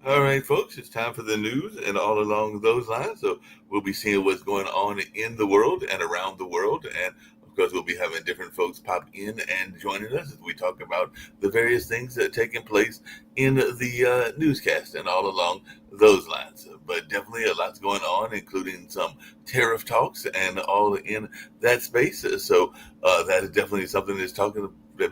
All right, folks, it's time for the news and all along those lines. So we'll be seeing what's going on in the world and around the world. And of course, we'll be having different folks pop in and joining us as we talk about the various things that are taking place in the newscast and all along those lines. But definitely a lot's going on, including some tariff talks and all in that space. So that is definitely something that's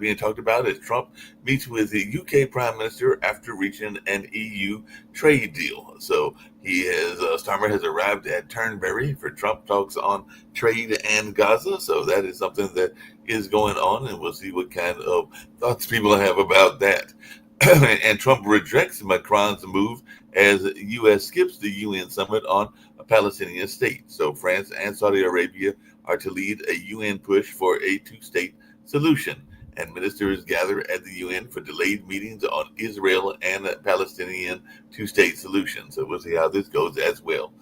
being talked about as Trump meets with the UK Prime Minister after reaching an EU trade deal. So Starmer has arrived at Turnberry for Trump talks on trade and Gaza. So that is something that is going on, and we'll see what kind of thoughts people have about that. And Trump rejects Macron's move as U.S. skips the UN summit on a Palestinian state. So France and Saudi Arabia are to lead a UN push for a two-state solution, and ministers gather at the UN for delayed meetings on Israel and Palestinian two-state solution. So we'll see how this goes as well.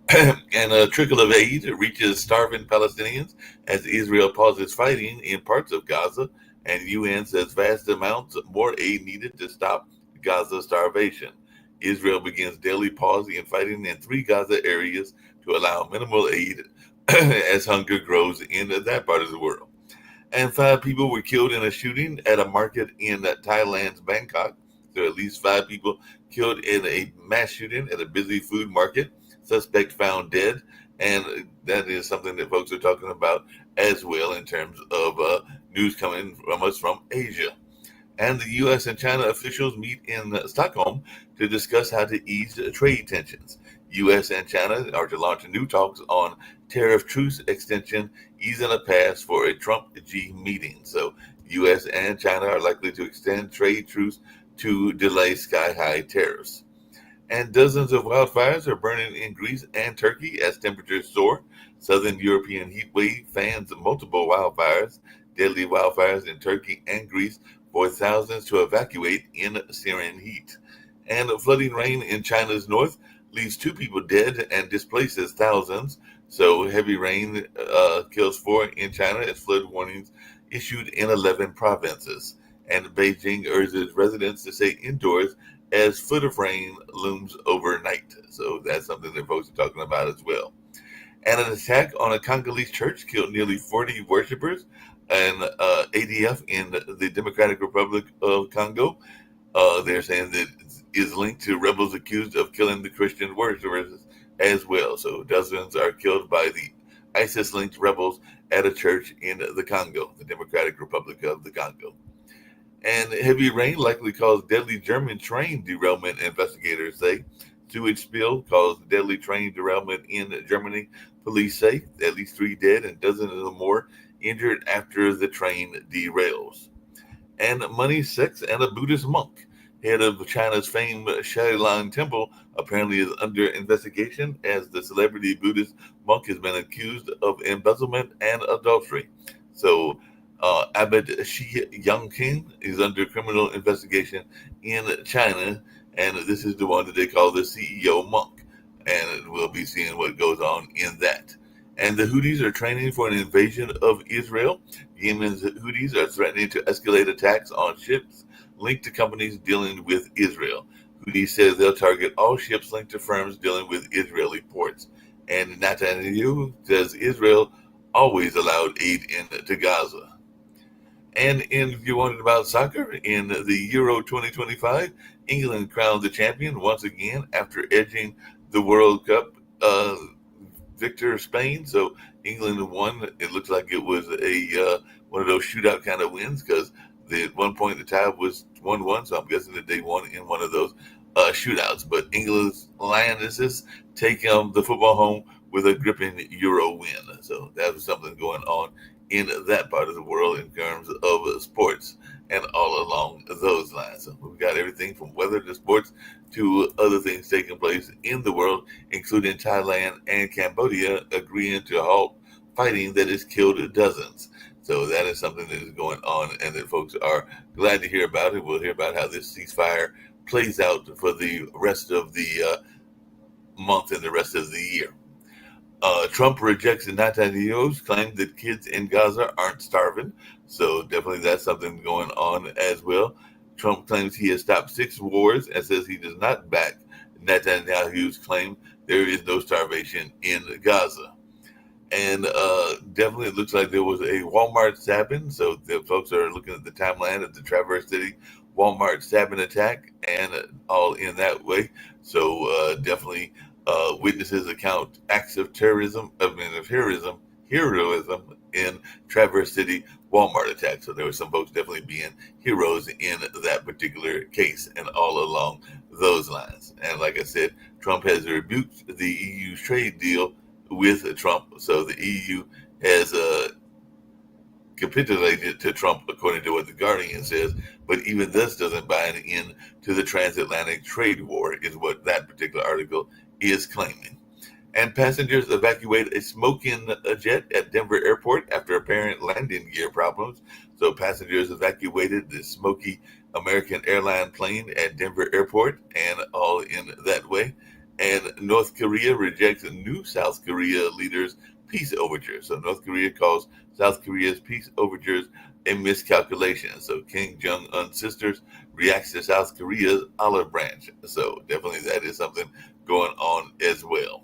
And a trickle of aid reaches starving Palestinians as Israel pauses fighting in parts of Gaza, and UN says vast amounts more aid needed to stop Gaza starvation. Israel begins daily pause in fighting in three Gaza areas to allow minimal aid as hunger grows in that part of the world. And five people were killed in a shooting at a market in Thailand's Bangkok. There are at least five people killed in a mass shooting at a busy food market. Suspect found dead, and that is something that folks are talking about as well in terms of news coming from us from Asia. And the U.S. and China officials meet in Stockholm to discuss how to ease trade tensions. U.S. and China are to launch new talks on tariff truce extension, easing a path for a Trump G meeting. So, U.S. and China are likely to extend trade truce to delay sky high tariffs. And dozens of wildfires are burning in Greece and Turkey as temperatures soar. Southern European heat wave fans multiple wildfires, deadly wildfires in Turkey and Greece, forced thousands to evacuate in searing heat. And flooding rain in China's north leaves two people dead and displaces thousands. So heavy rain kills four in China as flood warnings issued in 11 provinces. And Beijing urges residents to stay indoors as foot of rain looms overnight. So that's something that folks are talking about as well. And an attack on a Congolese church killed nearly 40 worshippers, and ADF in the Democratic Republic of Congo. They're saying that is linked to rebels accused of killing the Christian worshippers as well. So dozens are killed by the ISIS-linked rebels at a church in the Congo, the Democratic Republic of the Congo. And heavy rain likely caused deadly German train derailment, investigators say. Sewage spill caused deadly train derailment in Germany. Police say at least three dead and dozens or more injured after the train derails. And money, sex, and a Buddhist monk. Head of China's famed Shaolin Temple apparently is under investigation as the celebrity Buddhist monk has been accused of embezzlement and adultery. So, Abbot Shi Yangqing is under criminal investigation in China, and this is the one that they call the CEO monk. And we'll be seeing what goes on in that. And the Houthis are training for an invasion of Israel. Yemen's Houthis are threatening to escalate attacks on ships linked to companies dealing with Israel. Houthi says they'll target all ships linked to firms dealing with Israeli ports. And Netanyahu says Israel always allowed aid into Gaza. And if you wanted about soccer, in the Euro 2025, England crowned the champion once again after edging the World Cup uh, victor Spain. So England won. It looks like it was a one of those shootout kind of wins because at one point the tie was 1-1. So I'm guessing that they won in one of those shootouts. But England's Lionesses take the football home with a gripping Euro win. So that was something going on in that part of the world in terms of sports and all along those lines. So we've got everything from weather to sports to other things taking place in the world, including Thailand and Cambodia agreeing to halt fighting that has killed dozens. So that is something that is going on and that folks are glad to hear about it. We'll hear about how this ceasefire plays out for the rest of the month and the rest of the year. Trump rejects Netanyahu's claim that kids in Gaza aren't starving. So definitely that's something going on as well. Trump claims he has stopped six wars and says he does not back Netanyahu's claim there is no starvation in Gaza. And definitely it looks like there was a Walmart stabbing. So the folks are looking at the timeline of the Traverse City Walmart stabbing attack and all in that way. So definitely witnesses account acts of terrorism, heroism in Traverse City Walmart attack. So there were some folks definitely being heroes in that particular case and all along those lines. And like I said, Trump has rebuked the EU's trade deal with Trump. So the EU has capitulated to Trump, according to what The Guardian says. But even this doesn't buy an end to the transatlantic trade war, is what that particular article is claiming. And passengers evacuate a smoking jet at Denver airport after apparent landing gear problems. So passengers evacuated the smoky American airline plane at Denver airport and all in that way. And North Korea rejects new South Korea leaders' peace overture. So North Korea calls South Korea's peace overtures a miscalculation. So Kim Jong-un's sisters reacts to South Korea's olive branch. So definitely that is something going on as well.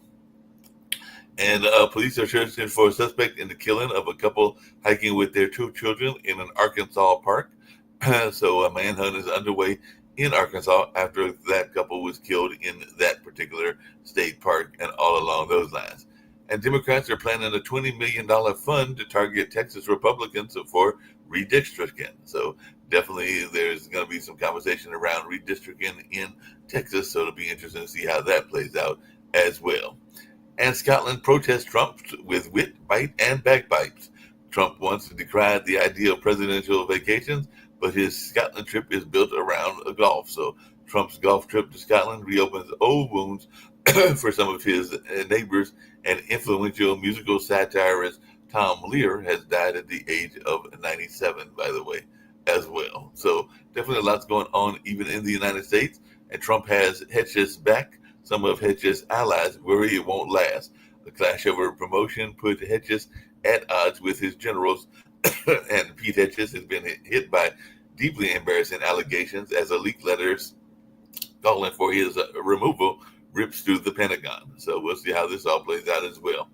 And police are searching for a suspect in the killing of a couple hiking with their two children in an Arkansas park. So a manhunt is underway in Arkansas after that couple was killed in that particular state park and all along those lines. And Democrats are planning a $20 million fund to target Texas Republicans for redistricting. So definitely there's going to be some conversation around redistricting in Texas. So it'll be interesting to see how that plays out as well. And Scotland protests Trump with wit, bite, and bagpipes. Trump once decried the idea of presidential vacations, but his Scotland trip is built around golf. So Trump's golf trip to Scotland reopens old wounds for some of his neighbors, and influential musical satirist Tom Lear has died at the age of 97, by the way, as well. So definitely lots going on even in the United States, and Trump has Hedges back. Some of Hedges' allies worry it won't last. The clash over promotion put Hedges at odds with his generals, and Pete Hedges has been hit by deeply embarrassing allegations as leaked letters calling for his removal rips through the Pentagon. So we'll see how this all plays out as well.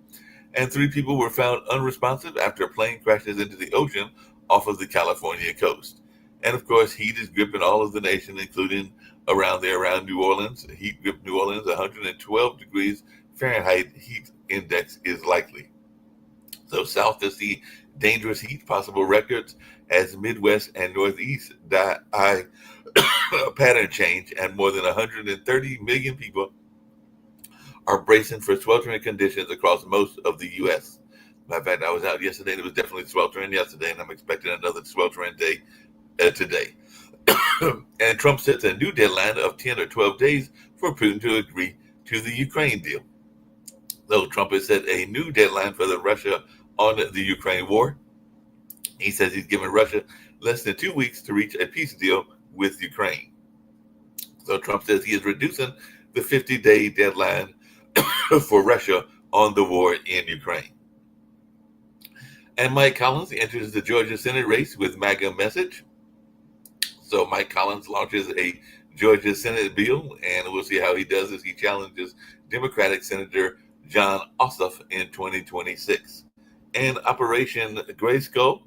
And 3 people were found unresponsive after a plane crashes into the ocean off of the California coast. And of course, heat is gripping all of the nation, including around New Orleans. Heat gripped New Orleans, 112 degrees Fahrenheit heat index is likely. So south to see dangerous heat, possible records as Midwest and Northeast die pattern change, and more than 130 million people are bracing for sweltering conditions across most of the U.S. Matter of fact, I was out yesterday and it was definitely sweltering yesterday, and I'm expecting another sweltering day today. And Trump sets a new deadline of 10 or 12 days for Putin to agree to the Ukraine deal. Though Trump has set a new deadline for the Russia on the Ukraine war, he says he's given Russia less than 2 weeks to reach a peace deal with Ukraine. So Trump says he is reducing the 50-day deadline for Russia on the war in Ukraine. And Mike Collins enters the Georgia Senate race with MAGA message. So Mike Collins launches a Georgia Senate bill, and we'll see how he does as he challenges Democratic Senator Jon Ossoff in 2026. And Operation Grayskull,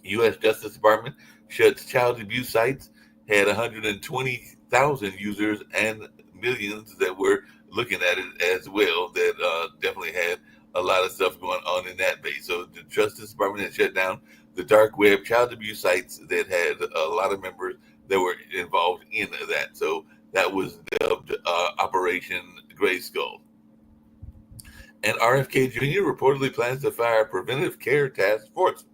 U.S. Justice Department shuts child abuse sites, had 120,000 users and millions that were looking at it as well, that definitely had a lot of stuff going on in that base. So the Justice Department had shut down the dark web child abuse sites that had a lot of members that were involved in that. So that was dubbed Operation Grayskull. And RFK Jr. reportedly plans to fire a preventive care task force.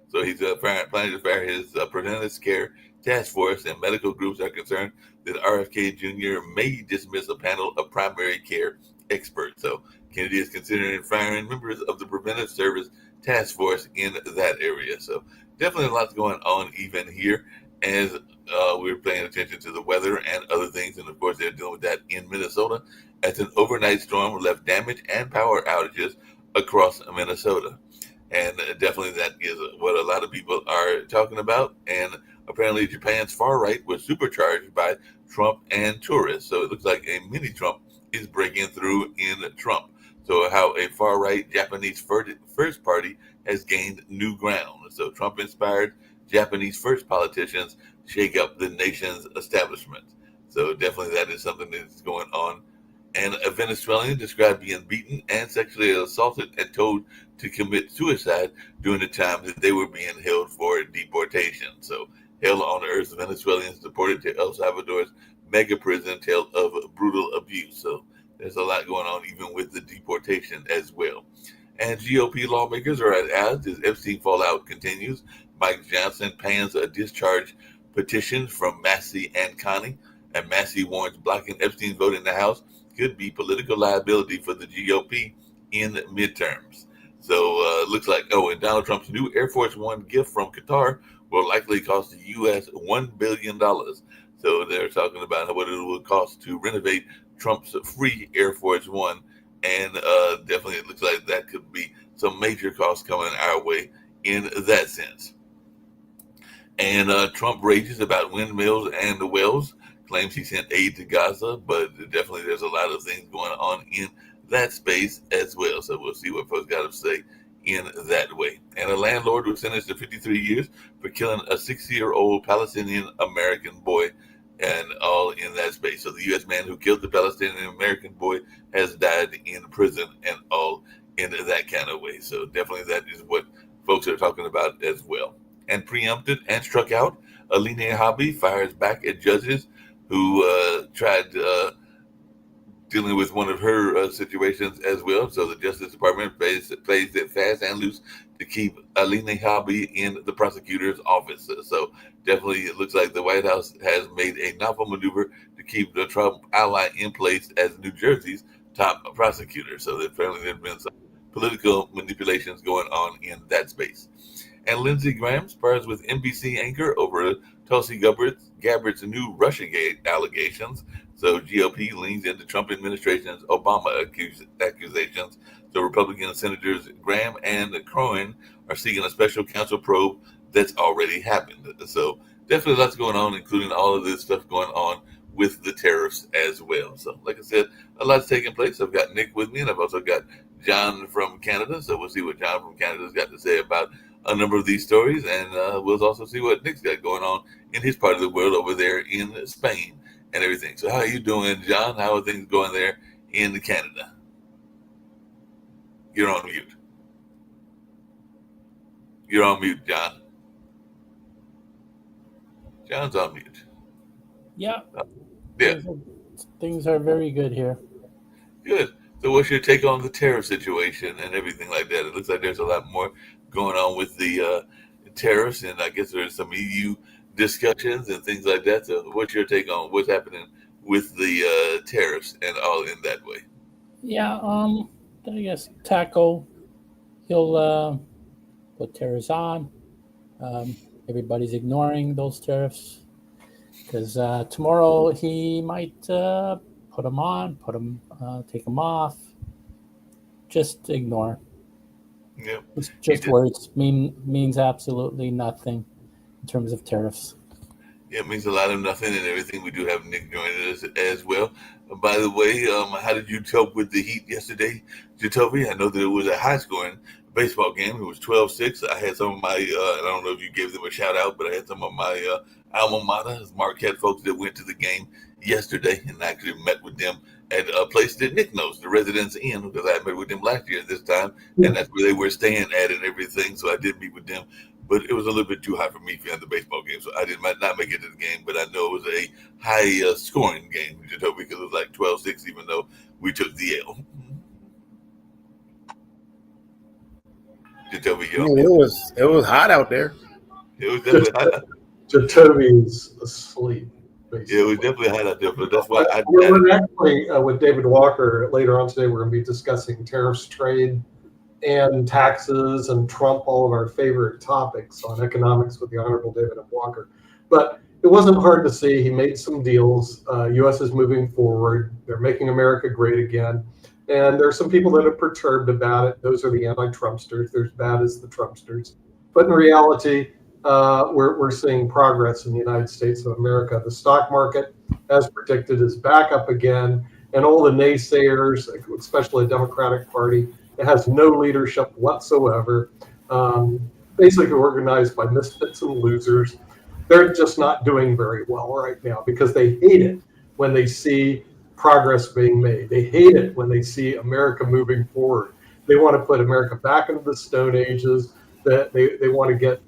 So he's planning to fire his preventive care task force, and medical groups are concerned that RFK Jr. may dismiss a panel of primary care experts. So Kennedy is considering firing members of the preventive service task force in that area. So definitely lots going on even here as we're paying attention to the weather and other things. And of course, they're dealing with that in Minnesota as an overnight storm left damage and power outages across Minnesota. And definitely that is what a lot of people are talking about. And apparently Japan's far right was supercharged by Trump and tourists. So it looks like a mini Trump is breaking through in Trump. So how a far right Japanese first party has gained new ground. So Trump inspired Japanese first politicians shake up the nation's establishment. So definitely that is something that's going on. And a Venezuelan described being beaten and sexually assaulted and told to commit suicide during the time that they were being held for deportation. So hell on earth, Venezuelans deported to El Salvador's mega prison tale of brutal abuse. So there's a lot going on even with the deportation as well. And GOP lawmakers are at odds as Epstein fallout continues. Mike Johnson pans a discharge petition from Massey and Connie, and Massey warns blocking Epstein's vote in the House could be political liability for the GOP in midterms. So looks like, and Donald Trump's new Air Force One gift from Qatar will likely cost the U.S. $1 billion. So they're talking about what it would cost to renovate Trump's free Air Force One. And definitely it looks like that could be some major costs coming our way in that sense. And Trump rages about windmills and the wells, claims he sent aid to Gaza, but definitely there's a lot of things going on in that space as well. So we'll see what folks got to say in that way. And a landlord was sentenced to 53 years for killing a 6-year-old Palestinian American boy, and all in that space. So the U.S. man who killed the Palestinian American boy has died in prison, and all in that kind of way. So definitely that is what folks are talking about as well. And preempted and struck out, Aline Hobby fires back at judges who tried dealing with one of her situations as well. So the Justice Department plays it fast and loose to keep Aline Hobby in the prosecutor's office. So definitely it looks like the White House has made a novel maneuver to keep the Trump ally in place as New Jersey's top prosecutor. So apparently there's been some political manipulations going on in that space. And Lindsey Graham spars with NBC anchor over Tulsi Gabbard's new Russiagate allegations. So GOP leans into Trump administration's Obama accusations. So Republican Senators Graham and Cohen are seeking a special counsel probe that's already happened. So definitely lots going on, including all of this stuff going on with the tariffs as well. So like I said, a lot's taking place. I've got Nick with me, and I've also got John from Canada. So we'll see what John from Canada's got to say about a number of these stories, and we'll also see what Nick's got going on in his part of the world over there in Spain and everything. So how are you doing, John? How are things going there in Canada? You're on mute. You're on mute, John. John's on mute. Yeah. Yeah. Things are very good here. Good. So what's your take on the tariff situation and everything like that? It looks like there's a lot more going on with the tariffs, and I guess there's some EU discussions and things like that. So what's your take on what's happening with the tariffs and all in that way? Yeah, I guess Taco, he'll put tariffs on. Everybody's ignoring those tariffs because tomorrow he might put them on, take them off. Just ignore. Yeah. It's just words. Means absolutely nothing in terms of tariffs. Yeah, it means a lot of nothing and everything. We do have Nick joining us as well. By the way, how did you cope with the heat yesterday, Jacoby? I know that it was a high-scoring baseball game. It was 12-6. I had some of my, I don't know if you gave them a shout-out, but I had some of my alma mater, Marquette folks that went to the game yesterday, and I actually met with them at a place that Nick knows, the Residence Inn, because I met with them last year at this time, and that's where they were staying at and everything, so I did meet with them. But it was a little bit too high for me for the baseball game, so I might not make it to the game. But I know it was a high scoring game, because it was like 12-6, even though we took the L. Jacoby, it was hot out there. It was definitely hot. Jacoby's asleep. Basically. Yeah, it was definitely hot out there, but that's why we're actually with David Walker later on today. We're going to be discussing tariffs, trade, and taxes, and Trump, all of our favorite topics on economics with the Honorable David F. Walker. But it wasn't hard to see. He made some deals. U.S. is moving forward. They're making America great again. And there are some people that are perturbed about it. Those are the anti-Trumpsters. They're as bad as the Trumpsters. But in reality, we're seeing progress in the United States of America. The stock market, as predicted, is back up again, and all the naysayers, especially the Democratic Party, it has no leadership whatsoever. Basically organized by misfits and losers. They're just not doing very well right now because they hate it when they see progress being made. They hate it when they see America moving forward. They want to put America back into the Stone Ages. That they want to get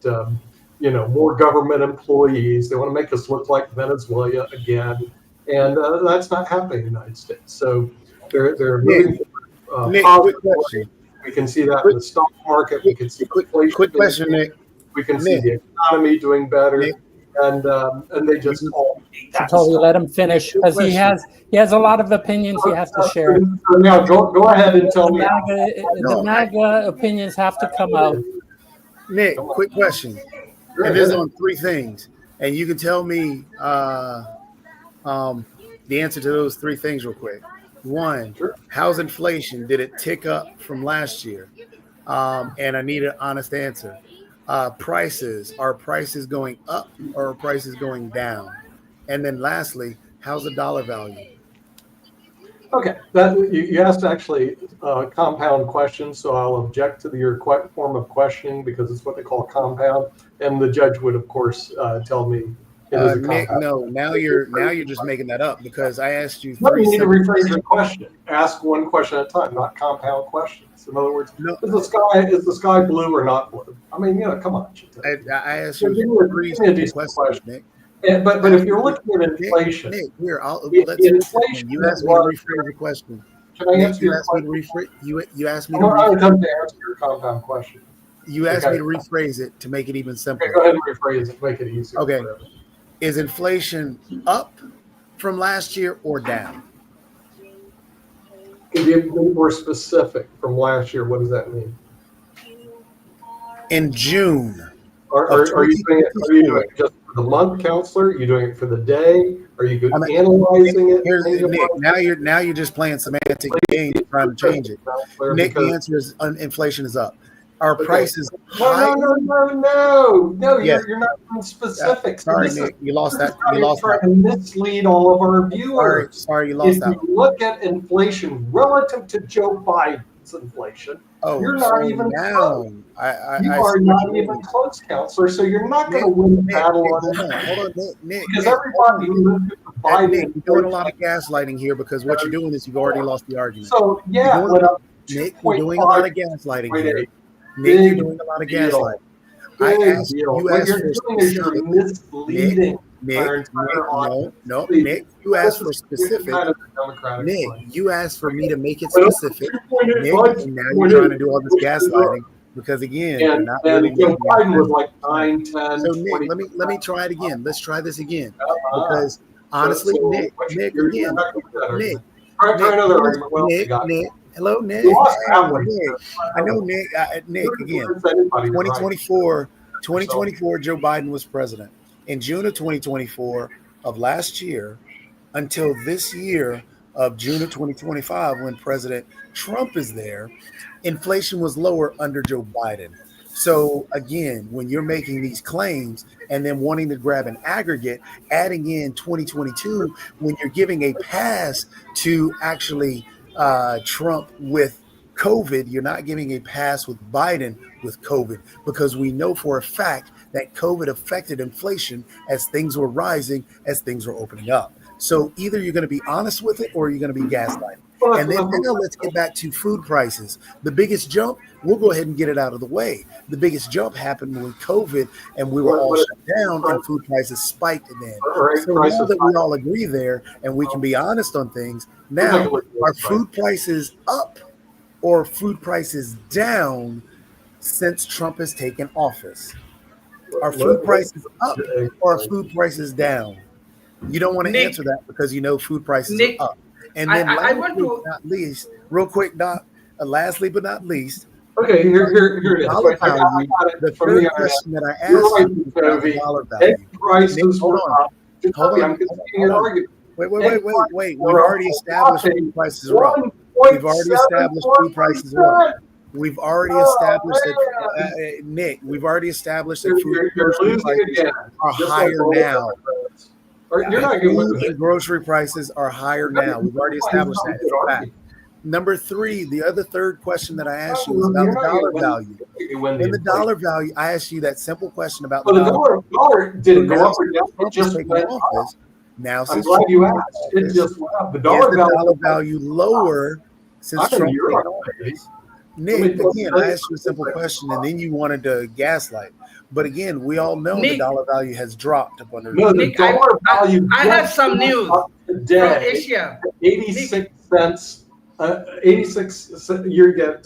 more government employees. They want to make us look like Venezuela again, and that's not happening in the United States. So they're moving forward. Nick, quick question. We can see that in the stock market. We can see Quick question, Nick. We can see the economy doing better, Nick. and they just all hate that Totally stuff. let him finish because he has a lot of opinions he has to share. So now go ahead and tell me. The MAGA opinions have to come out. Nick, quick question. And this is on three things. And you can tell me the answer to those three things real quick. One, how's inflation? Did it tick up from last year? And I need an honest answer. Prices, are prices going up or are prices going down? And then lastly, how's the dollar value? Okay, you asked actually compound questions, so I'll object to your form of questioning because it's what they call compound, and the judge would, of course, tell me it is a Nick, compound. no, now you're just making that up because I asked you No, three. you need to rephrase your question. Ask one question at a time, not compound questions. In other words, No. is the sky blue or not blue? I mean, come on. I asked you Give me three a decent questions, question. Nick. But if you're looking at inflation, Nick, here, inflation you asked me to rephrase your question. can I Nick, answer you your asked me to question? rephrase. You asked me I'm to not going to rephrase. come to answer your compound question. You asked Okay. me to rephrase it to make it even Okay, simpler. go ahead and rephrase it, make it easier. Okay. For everyone. Is inflation up from last year or down? Can you be more specific from last year? What does that mean? In June, Are you doing it just for the month, counselor? Are you doing it for the day? Are you analyzing it? here's Nick. Now you're just playing semantic games, trying to change it. Nick, the answer is inflation is up. Our prices high. No. Yes. You're not being specific. Sorry, This Nick, you lost is that. You lost trying that. to mislead all of our viewers. Sorry, you lost If that. you look at inflation relative to Joe Biden's inflation, Oh, you're not even now. close. I You are see not what you even mean. close, counselor. So you're not going to Nick, win the Nick, battle Nick, on hold it. on, Nick. Because everybody who lives with Biden, Nick, you're doing a lot of gaslighting here because what you're doing is you've already lost the argument. So yeah, You're went up Nick, you're doing a lot of gaslighting here. Nick, you're doing a lot of gaslighting. I asked you What asked you're for doing is you're specific. misleading Nick, our entire audience. no, Please. Nick, you asked for specific. Kind of the Democratic Nick, Party. you asked for me to make it Well, specific. 2.8 Nick, votes, and now you're trying to do all this 2.8 gaslighting because again, you're And, not really and Joe making Biden it. was like 9, 10, So 20. Nick, let me try it again. Let's try this again Uh-huh. because honestly, So Nick, you're again, not gonna get that Nick, argument. Try another argument. Well, Nick, got it. Nick, hello, Nick. You lost Hey, that one. Nick. I know, Nick. Nick again. 2024. 2024, Joe Biden was president. In June of 2024 of last year until this year of June of 2025, when President Trump is there, inflation was lower under Joe Biden. So again, when you're making these claims and then wanting to grab an aggregate, adding in 2022, when you're giving a pass to actually Trump with COVID, you're not giving a pass with Biden with COVID, because we know for a fact that COVID affected inflation as things were rising, as things were opening up. So either you're going to be honest with it or you're going to be gaslighting. And then now let's get back to food prices. The biggest jump, we'll go ahead and get it out of the way. The biggest jump happened with COVID and we were all shut down and food prices spiked then. So now that we all agree there and we can be honest on things, now are food prices up or food prices down since Trump has taken office? Are food prices up or are food prices down? You don't want to answer that because you know food prices are up. And then lastly but not least, okay, here it is. Dollar value, the third question that I asked you about the dollar value. Prices were up. Hold on. Wait. We've already established food prices are up. We've already established food prices are up. We've already established that, Nick. We've already established that food and You're grocery losing prices again. are Just higher like now. Or you're not going to Food lose and it. grocery prices are higher now. We've already established that. It's a fact. Number three, the third question that I asked you was about the dollar value. When the dollar value, I asked you that simple question about the Well, the dollar. dollar didn't go up or down. It Trump is just taking went up. office. Now, I'm since glad Trump you is asked. in It office, just went up. The is dollar the value. dollar value lower since I'm in Trump taking Europe. office? Nick, again, I asked you a simple question, and then you wanted to gaslight. But again, we all know the Nick. dollar value has dropped up under. No, the Nick, dollar value. I have just some went news up from today. Asia. 86 cents. 86. You get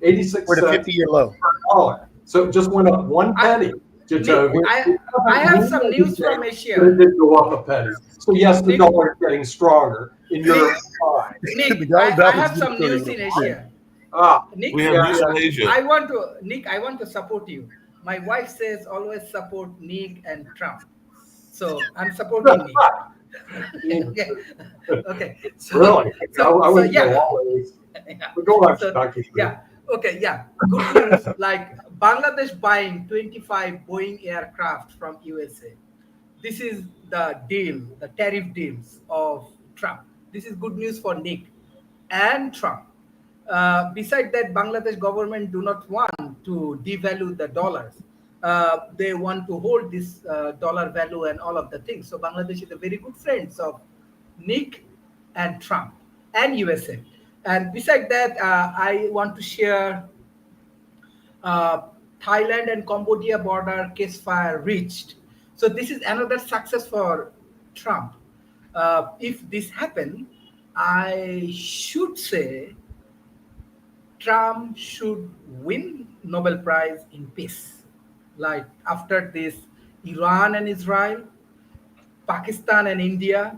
86 We're at a cents 50-year low. per dollar. So it just went up 1 penny. Jacoby. I have some news from But it Asia. did go up a penny. So yes, the Nick. dollar is getting stronger. In Europe, fine. Nick, The dollar I value have is some getting news in Asia. Nick, We have news from Asia. I want to support you. My wife says always support Nick and Trump. So I'm supporting Nick. Okay. So, Really? I wouldn't yeah. go always. Yeah. But go on, So, Dr. Sri. Yeah. Okay. Yeah. Good news. Like Bangladesh buying 25 Boeing aircraft from USA. This is the deal, the tariff deals of Trump. This is good news for Nick and Trump. Besides that, Bangladesh government do not want to devalue the dollars. They want to hold this dollar value and all of the things. So Bangladesh is a very good friends of Nick and Trump and USA. And besides that, I want to share Thailand and Cambodia border ceasefire reached. So this is another success for Trump. If this happens, I should say Trump should win Nobel Prize in Peace. Like after this, Iran and Israel, Pakistan and India,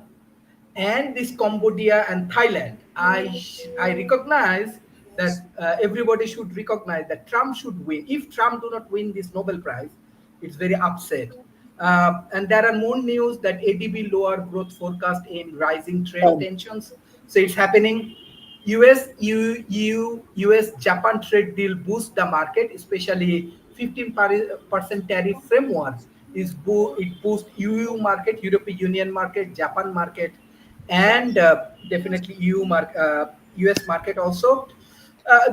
and this Cambodia and Thailand, I recognize that everybody should recognize that Trump should win. If Trump do not win this Nobel Prize, it's very upset. And there are more news that ADB lower growth forecast in rising trade tensions. So it's happening. US Japan trade deal boosts the market, especially 15% tariff framework. It boosts EU market, European Union market, Japan market, and definitely US market also.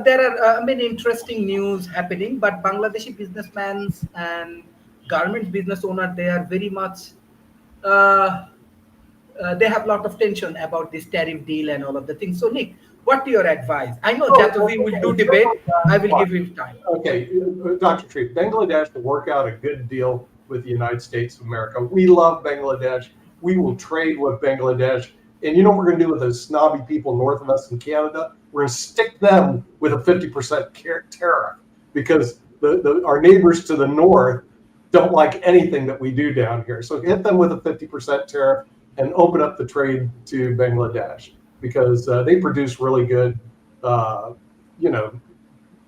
There are many interesting news happening, but Bangladeshi businessmen and garment business owners, they are very much they have a lot of tension about this tariff deal and all of the things. So Nick, what your advice? I know that we will do debate. I will give you time. Okay, Dr. Tree, Bangladesh will work out a good deal with the United States of America. We love Bangladesh. We will trade with Bangladesh. And you know what we're going to do with those snobby people north of us in Canada? We're going to stick them with a 50% tariff because our neighbors to the north don't like anything that we do down here. So hit them with a 50% tariff and open up the trade to Bangladesh because they produce really good,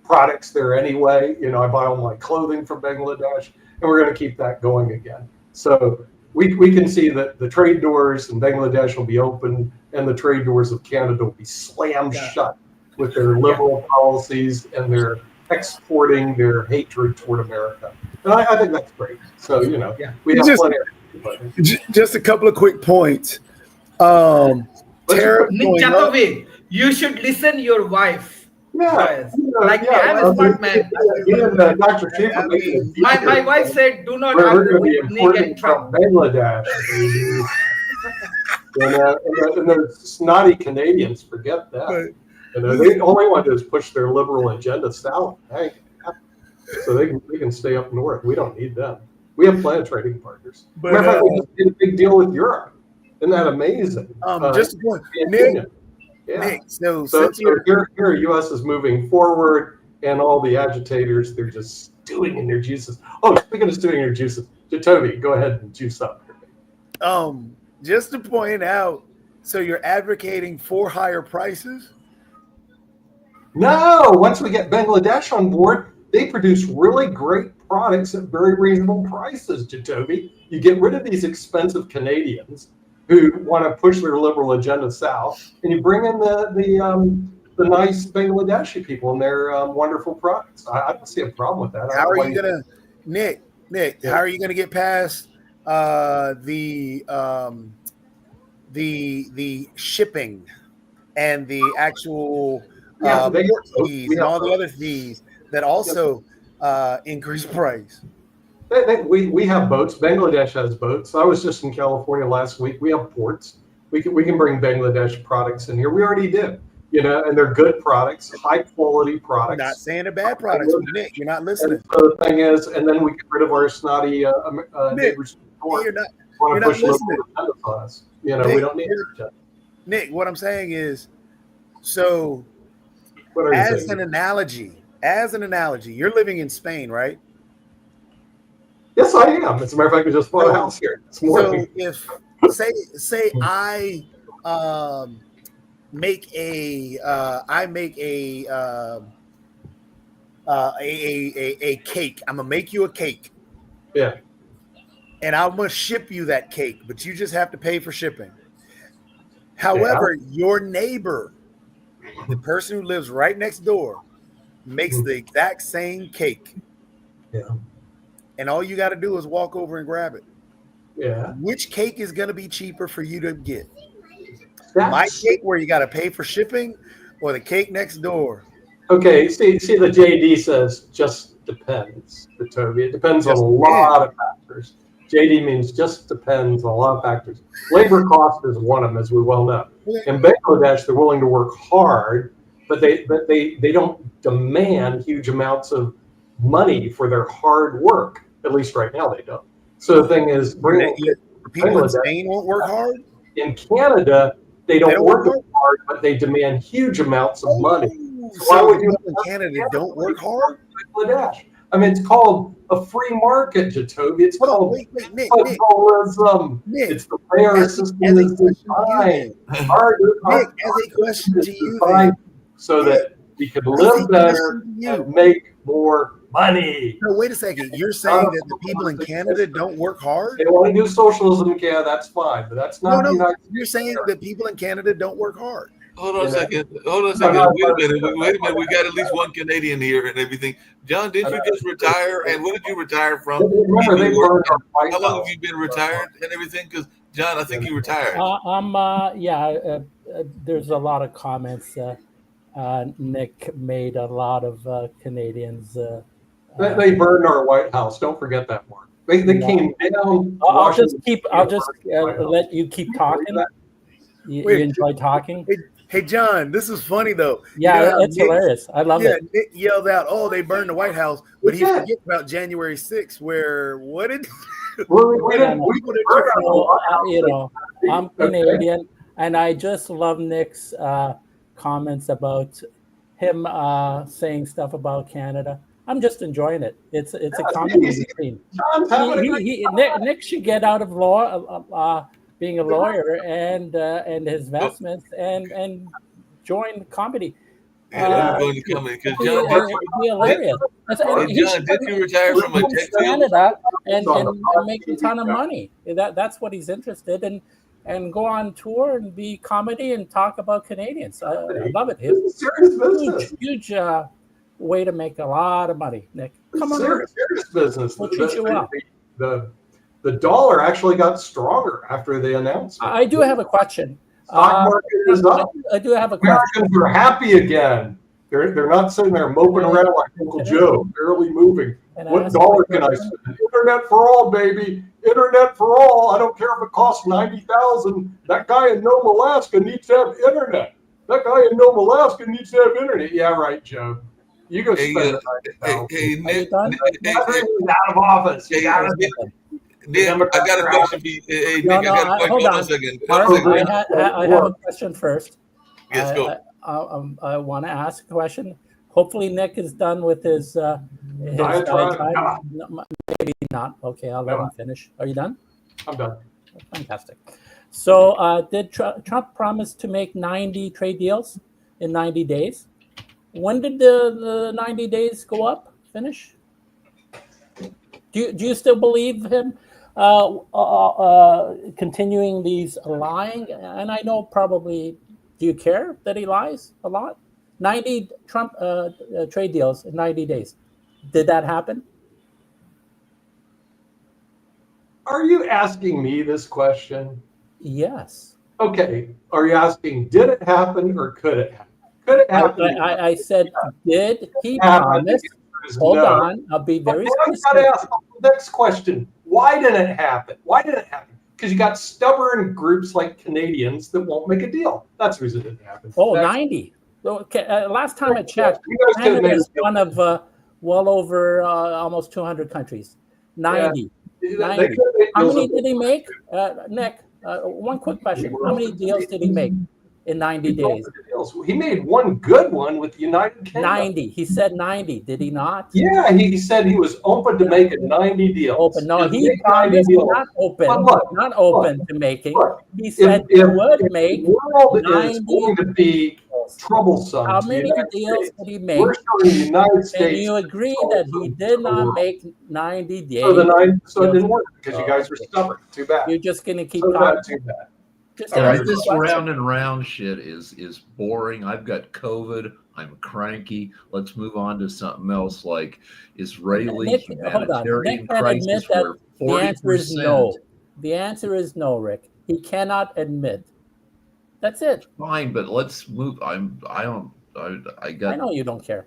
products there anyway. I buy all my clothing from Bangladesh, and we're going to keep that going again. So we can see that the trade doors in Bangladesh will be open, and the trade doors of Canada will be slammed shut with their liberal policies and their exporting their hatred toward America. And I think that's great. So, we have plenty of. Just a couple of quick points. Tariff Nick going up. Chatovi, you should listen your wife. Yeah, I'm a smart man. Dr. My wife said, "Do not we're argue going to be with Nick importing and from Trump." Bangladesh. and the snotty Canadians, forget that. Right. They only want to do is push their liberal agenda south. Hey, so they can stay up north. We don't need them. We have plenty of trading partners. But, Matter of fact, we just did a big deal with Europe. Isn't that amazing? Just a point. Nick, Nick, so So since you're here, U.S. is moving forward, and all the agitators, they're just stewing in their juices. Oh, speaking of stewing in their juices, Jacoby, go ahead and juice up. just to point out, so you're advocating for higher prices? No, once we get Bangladesh on board, they produce really great products at very reasonable prices, Jacoby. You get rid of these expensive Canadians who want to push their liberal agenda south, and you bring in the nice Bangladeshi people and their wonderful products. I don't see a problem with that. How are you gonna, Nick? How are you gonna get past the shipping and the actual port fees and all the other fees that also increase price? We have boats. Bangladesh has boats. I was just in California last week. We have ports. We can bring Bangladesh products in here. We already do, and they're good products, high quality products. Not saying they're bad products, Nick. You're not listening. And so the thing is, and then we get rid of our snotty neighbors. You're not listening. On us. Nick, we don't need it. Nick, what I'm saying is, so What are you as saying? an analogy, you're living in Spain, right? Yes, I am. As a matter of fact, I just bought a house here this morning. So if say I make a cake. I'm gonna make you a cake. Yeah. And I'm gonna ship you that cake, but you just have to pay for shipping. However, your neighbor, the person who lives right next door, makes the exact same cake. Yeah. And all you got to do is walk over and grab it. Yeah. Which cake is going to be cheaper for you to get? My cake where you got to pay for shipping, or the cake next door? Okay. See, the JD says just depends, Toby. It depends on a lot of factors. JD means just depends on a lot of factors. Labor cost is one of them, as we well know. In Bangladesh, they're willing to work hard, but they don't demand huge amounts of money for their hard work. At least right now, they don't. So the thing is, People in Spain won't work hard. In Canada, they don't work hard, but they demand huge amounts of money. So why would you in Canada don't work hard? Bangladesh. I mean, it's called a free market, Jacoby. It's called Nick. capitalism. It's the fair system is designed. Nick, as a question to you, so that we can live better and make more money. No, wait a second. You're saying that the people in Canada don't work hard? They want to do socialism in Canada, that's fine, but that's not the United States. You're saying that people in Canada don't work hard. Hold on a second. Wait a minute. We got at least one Canadian here and everything. John, didn't you just retire? And when did you retire from? How long have you been retired and everything? Because John, I think you retired. There's a lot of comments. Nick made a lot of Canadians. They burned our White House. Don't forget that, Mark. They came down. I'll just let you keep talking. You enjoy talking. Hey, John, this is funny though. Yeah, it's hilarious. I love it. Nick yelled out, "Oh, they burned the White House," but he forgets about January 6th, where what did? I'm Canadian, and I just love Nick's comments about him saying stuff about Canada. I'm just enjoying it. It's a comedy routine. Nick should get out of law. Being a lawyer and his investments and join comedy. Going to come in because John, be hilarious. John, did you retire from a tech Canada and make a ton of money? That's what he's interested in, and go on tour and be comedy and talk about Canadians. I love it. It's huge way to make a lot of money, Nick. Come on, serious business. We'll treat you well. The dollar actually got stronger after they announced it. I do have a question. Stock market is up. I do have a question. Americans are happy again. They're not sitting there moping around like Uncle Joe, barely moving. What dollar can I spend? Internet for all, baby. Internet for all. I don't care if it costs $90,000. That guy in Nome, Alaska needs to have internet. That guy in Nome, Alaska needs to have internet. Yeah, right, Joe. You go spend it. Nick, out of office. Nick, I got a question for you. Hey, Nick, hold on a second. I have a question first. Yes, go. I want to ask a question. Hopefully, Nick is done with his diatribe. Maybe not. Okay, I'll let him finish. Are you done? I'm done. Fantastic. So, did Trump promise to make 90 trade deals in 90 days? When did the 90 days go up? Finish? Do you still believe him? Continuing these lying, and I know probably. Do you care that he lies a lot? 90 Trump trade deals in 90 days. Did that happen? Are you asking me this question? Yes. Okay. Are you asking, did it happen or could it happen? Could it happen? I said, did he Happen. promise? The answer is Hold no. on, I'll be But very now you got specific. to ask the next question. Why did it happen? Why did it happen? Because you got stubborn groups like Canadians that won't make a deal. That's the reason it didn't happen. Oh, Next. 90. Okay, last time I checked, You guys could have made Canada a is deal. one of well over almost 200 countries. 90. They 90. could have made How deals many with- did he make? Nick, one quick question. How many deals did he make in 90 days? He made one good one with the United Kingdom. 90. He said 90. Did he not? Yeah, he said he was open to making 90 deals. Open. No, He'll he make 90 promised deals. not open. But look, Not open to making. Look, He said he would make. the world is 90 going to be troublesome. How to the many United deals States. did he make? We're showing the United And States. you agree that he did not make 90 days. So it didn't work because you guys were stubborn. Too bad. You're just going to keep So talking. too bad. Just All right, answer the this question. round and round shit is boring. I've got COVID. I'm cranky. Let's move on to something else like Israeli Nick, hold on. humanitarian Nick can crisis admit that where the answer is 40%. no. The answer is no, Rick. He cannot admit. That's it. Fine, but let's move. I got I know you don't care.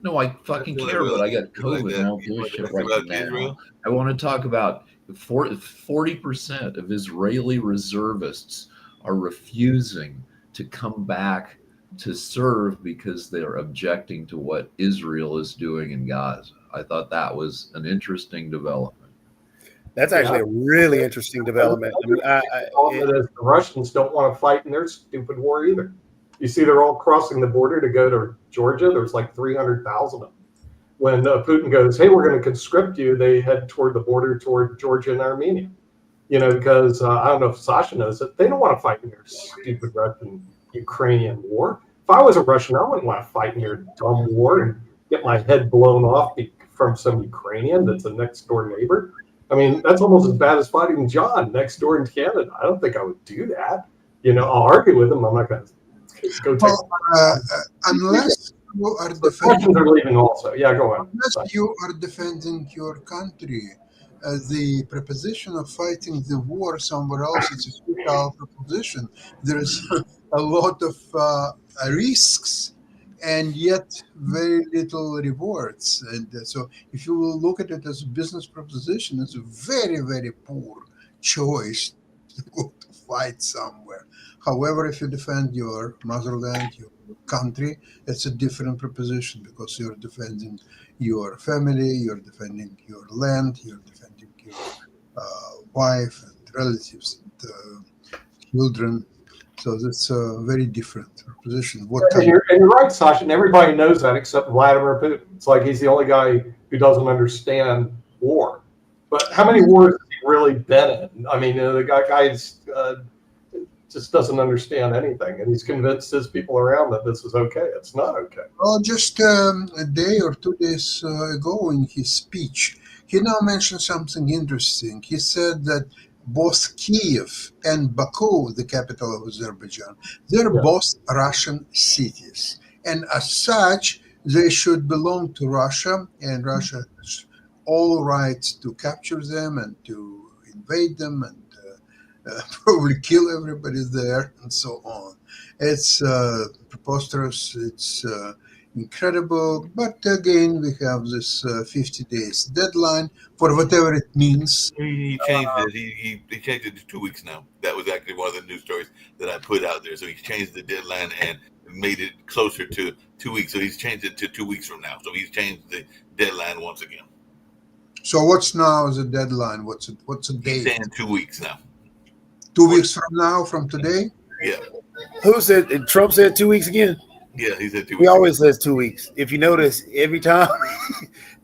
no. I fucking care, but I got COVID. And I don't give a shit right about now. Israel? I want to talk about 40% of Israeli reservists are refusing to come back to serve because they're objecting to what Israel is doing in Gaza. I thought that was an interesting development. That's actually a really interesting development. I mean, The Russians don't want to fight in their stupid war either. You see, they're all crossing the border to go to Georgia. There's like 300,000 of them. When Putin goes, hey, we're going to conscript you, they head toward the border toward Georgia and Armenia. You know, because I don't know if Sasha knows it, they don't want to fight in their stupid Russian-Ukrainian war. If I was a Russian, I wouldn't want to fight in your dumb war and get my head blown off from some Ukrainian that's a next door neighbor. I mean, that's almost as bad as fighting John next door in Canada. I don't think I would do that. You know, I'll argue with him. I'm not going to go take. Unless you are The Russians defending, are leaving also. Yeah, go on. unless you are defending your country, the preposition of fighting the war somewhere else is a futile proposition. There's a lot of risks and yet very little rewards. And so if you will look at it as a business proposition, it's a very, very poor choice to go to fight somewhere. However, if you defend your motherland, your country, it's a different proposition because you're defending your family, you're defending your land, you're defending your wife and relatives and children. So that's a very different proposition. And you're right, Sasha, and everybody knows that except Vladimir Putin. It's like he's the only guy who doesn't understand war. But how many wars has he really been in? I mean, the guy just doesn't understand anything, and he's convinced his people around that this is okay. It's not okay. Well, just a day or 2 days ago in his speech, he now mentioned something interesting. He said that both Kiev and Baku, the capital of Azerbaijan, they're both Russian cities. And as such, they should belong to Russia, and Russia has all rights to capture them and to invade them and probably kill everybody there and so on. It's preposterous, it's incredible, but again, we have this 50 days deadline for whatever it means. He changed it. He changed it to 2 weeks now. That was actually one of the news stories that I put out there. So he changed the deadline and made it closer to 2 weeks. So he's changed it to 2 weeks from now. So he's changed the deadline once again. So what's now the deadline? What's a He's date? saying 2 weeks now. 2 weeks from now, from today? Yeah. who said Trump said 2 weeks again? Yeah, he said 2 weeks. He always says 2 weeks. If you notice, every time,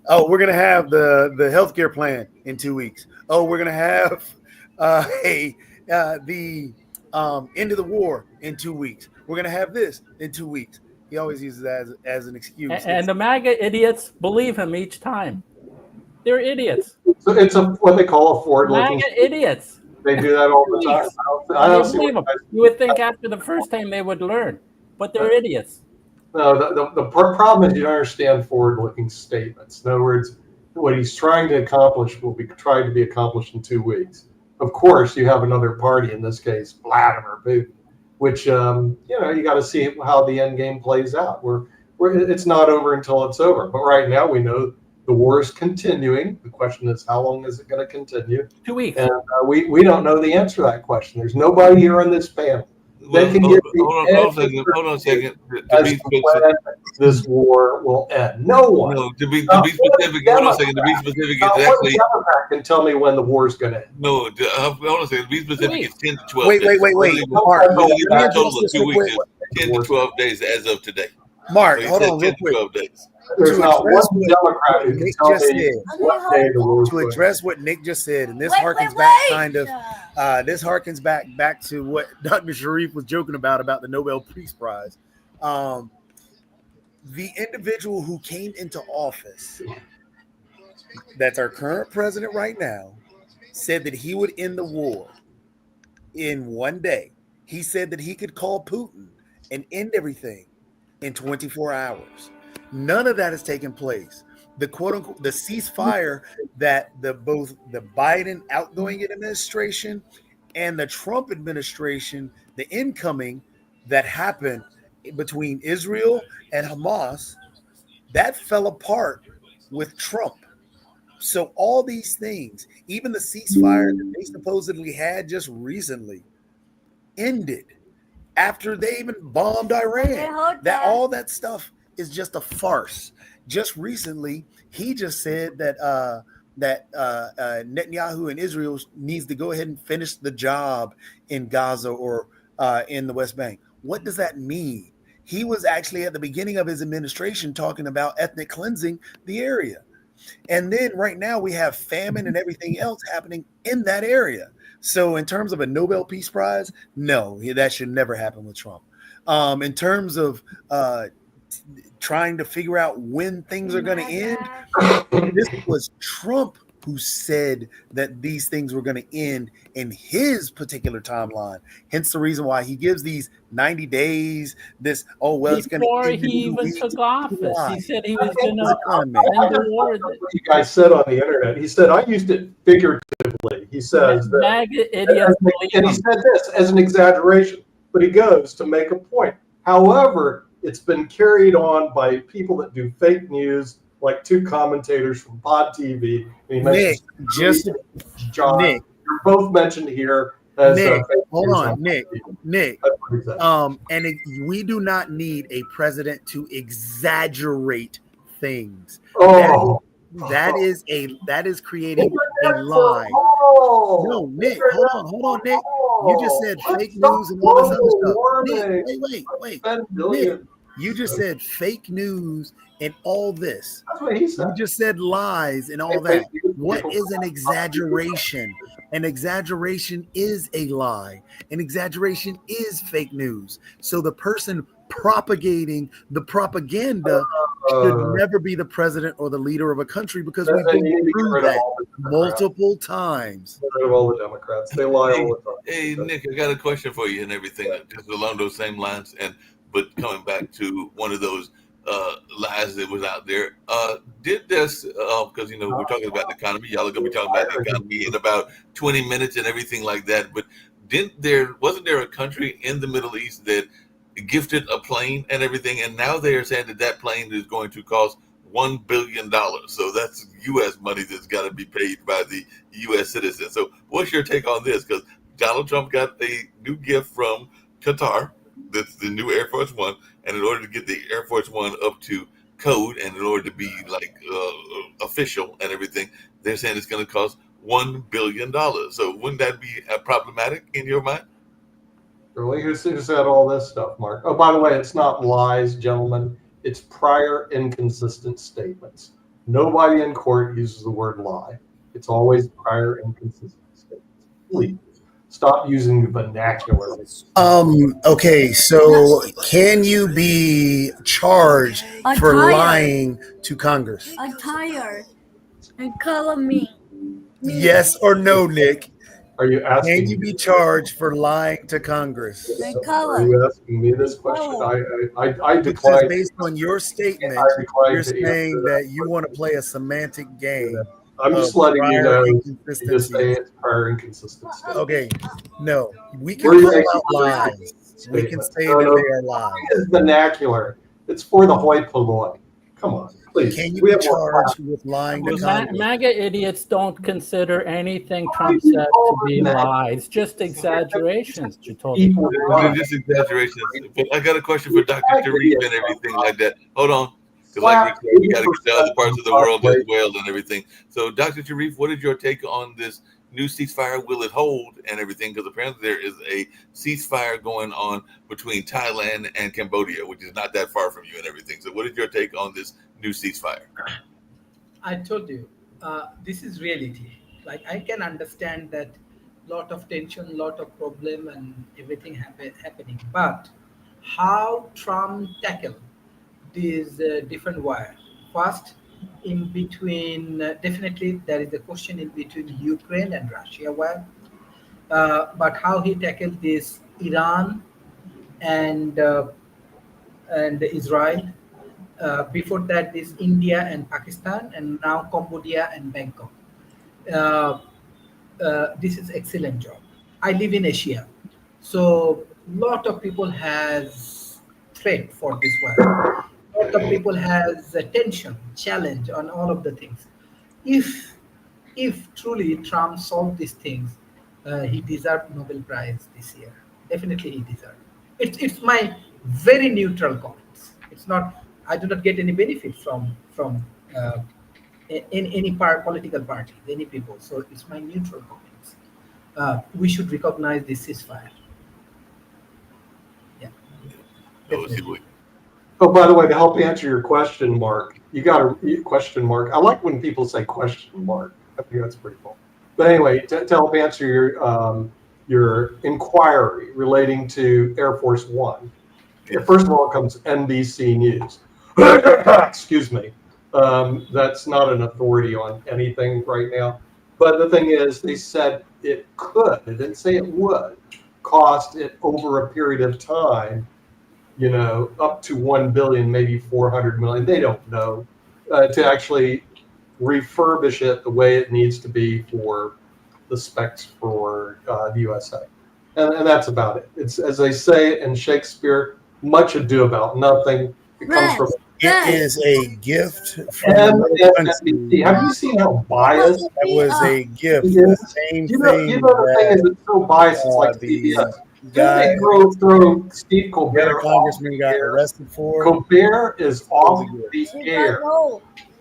oh, we're gonna have the healthcare plan in 2 weeks. Oh, we're gonna have the end of the war in 2 weeks. We're gonna have this in 2 weeks. He always uses that as an excuse. And the MAGA idiots believe him each time. They're idiots. So it's what they call a forward-looking. MAGA idiots. They do that all the time. I don't see Believe them. what You would think after the first time they would learn, but they're idiots. No, the problem is you don't understand forward-looking statements. In other words, what he's trying to accomplish will be trying to be accomplished in 2 weeks. Of course, you have another party, in this case, Vladimir Putin, which you got to see how the end game plays out. It's not over until it's over. But right now, we know the war is continuing. The question is, how long is it going to continue? 2 weeks. And we don't know the answer to that question. There's nobody here on this panel. Well, They can hold, give hold me on a second. Hold on a second. To as be to when this war will end. No one. no, to be Not specific. one Hold on a second. To be specific, Not it's one actually Democrat can tell me when the war is going to end. no. Hold on a second. To be specific, it's 10 to 12 Wait, days. wait, wait, wait. Really, Mark, really, let me a address total of this 2 real weeks quick. is 10 to 12 days as of today. Mark, So he hold said on 10 real to quick. 12 days. There's To not one address what Democrat who can Nick tell just me said, what day the war is to going to end. address what Nick just said, and this Wait, harkens wait, back wait. kind of this harkens back to what Dr. Sharif was joking about the Nobel Peace Prize. The individual who came into office, that's our current president right now, said that he would end the war in 1 day. He said that he could call Putin and end everything in 24 hours. None of that has taken place. The quote unquote the ceasefire that both the Biden outgoing administration and the Trump administration, the incoming that happened between Israel and Hamas, that fell apart with Trump. So all these things, even the ceasefire that they supposedly had just recently, ended after they even bombed Iran. That all that stuff is just a farce. Just recently, he just said that Netanyahu and Israel needs to go ahead and finish the job in Gaza or in the West Bank. What does that mean? He was actually at the beginning of his administration talking about ethnic cleansing the area. And then right now we have famine and everything else happening in that area. So in terms of a Nobel Peace Prize, no, that should never happen with Trump. In terms of trying to figure out when things are going to end, this was Trump who said that these things were going to end in his particular timeline. Hence the reason why he gives these 90 days, it's going to Before end he in 2 even weeks. took office, Why? he said he was going He's a to con man. end the war. What you guys said on the internet. He said, I used it figuratively. He says that, MAGA idiots believe and he him. said this as an exaggeration, but he goes to make a point. However, it's been carried on by people that do fake news, like 2 commentators from Pod TV. And he mentions John. Nick, You're both mentioned here as Nick, fake hold news on, Pod Nick, TV. Nick. That's what he said. We do not need a president to exaggerate things. Oh, That is creating a lie. No, Nick, hold on, Nick. You just said fake news and all this other stuff. Nick, wait. Nick, you just said fake news and all this. That's what he said. You just said lies and all that. What is an exaggeration? An exaggeration is a lie. An exaggeration is fake news. So the person propagating the propaganda should never be the president or the leader of a country, because we've been through that multiple times. Get rid of all the Democrats. They lie all the time. Hey, Nick, I got a question for you and everything, just along those same lines, but coming back to one of those lies that was out there. Did this, because, we're talking about the economy. Y'all are going to be talking about the economy in about 20 minutes and everything like that. But wasn't there a country in the Middle East that gifted a plane and everything? And now they're saying that plane is going to cost $1 billion. So that's U.S. money that's got to be paid by the U.S. citizens. So what's your take on this? Because Donald Trump got a new gift from Qatar. That's the new Air Force One. And in order to get the Air Force One up to code and in order to be official and everything, they're saying it's going to cost $1 billion. So wouldn't that be problematic in your mind? Really? Who said all this stuff, Mark? Oh, by the way, it's not lies, gentlemen. It's prior inconsistent statements. Nobody in court uses the word lie. It's always prior inconsistent statements. Please stop using the vernacular. Okay, so can you be charged for lying to Congress? I'm tired. And call me. Yes or no, Nick? Are you asking? Can you be charged for lying to Congress? Are you asking me this question? I Because decline. based on your statement, I decline you're to answer saying that that you want to play a semantic game. I'm just of letting you prior know. You just inconsistencies. say it's prior inconsistency. Okay, no, we Where can you call make out lies. We can statements. say No, that no. they are lies. It's vernacular. It's for the hoi polloi. Come on, please. Can you We be have more charged with lying to Congress? MAGA idiots don't consider anything Trump says to be lies, just exaggerations, people. They're just exaggerations. But I got a question for Dr. Sharif and everything like that. Hold on. Because like we got to get to other parts of the world as well and everything. So, Dr. Sharif, what is your take on this new ceasefire? Will it hold and everything? Because apparently there is a ceasefire going on between Thailand and Cambodia, which is not that far from you and everything. So, what is your take on this new ceasefire? I told you, this is reality. Like I can understand that lot of tension, lot of problem, and everything happening. But how Trump tackle these different wire? First, in between, definitely there is a question in between Ukraine and Russia wire. But how he tackled this Iran and Israel. Before that, this India and Pakistan, and now Cambodia and Bangkok. Uh, this is excellent job. I live in Asia, so lot of people has threat for this one. Lot of people has tension, challenge on all of the things. If if truly Trump solved these things, he deserved Nobel Prize this year. Definitely, he deserved. It's my very neutral comments. It's not. I do not get any benefit from in any political party, any people. So it's my neutral comments. We should recognize this ceasefire. Yeah, definitely. Oh, by the way, to help answer your question, Mark, you got a question mark. I like when people say question mark. I think that's pretty cool. But anyway, to help answer your inquiry relating to Air Force One, first of all, it comes NBC News. Excuse me. That's not an authority on anything right now. But the thing is, they said it could. They didn't say it would cost it over a period of time, up to 1 billion, maybe 400 million. They don't know to actually refurbish it the way it needs to be for the specs for the USA. And that's about it. It's, as they say in Shakespeare, much ado about nothing. It comes from It is a gift from the country. Have you seen how biased That was a gift. it The is? same You know, thing the thing is, it's so biased. It's like the CBS. guy, They throw Steve the other Colbert off congressman the got air. arrested for. Colbert is off the air.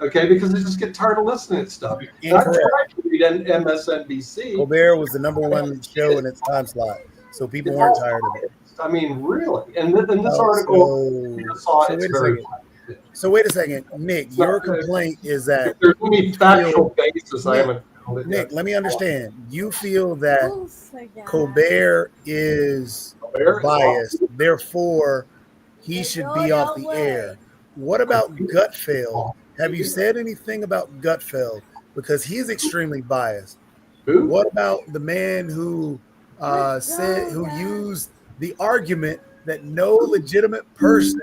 Okay, because they just get tired of listening to stuff. And I Incorrect. tried to read MSNBC. Colbert was the #1 show in its time slot, so people weren't tired of it. I mean, really. And this article, saw so it's wait a very. second. So wait a second, Nick. Your complaint is that If there's any factual basis, I haven't found it Nick. yet. Let me understand. You feel that Colbert is Colbert is biased, off. therefore he should be off the air. What about Gutfeld? Have you said anything about Gutfeld? Because he's extremely biased. Who? What about the man who who used the argument that no legitimate person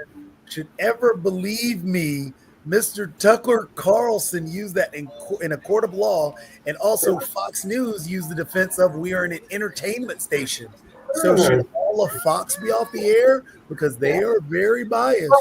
should ever believe me? Mr. Tucker Carlson used that in a court of law, and also Fox News used the defense of we are an entertainment station. So should all of Fox be off the air because they are very biased?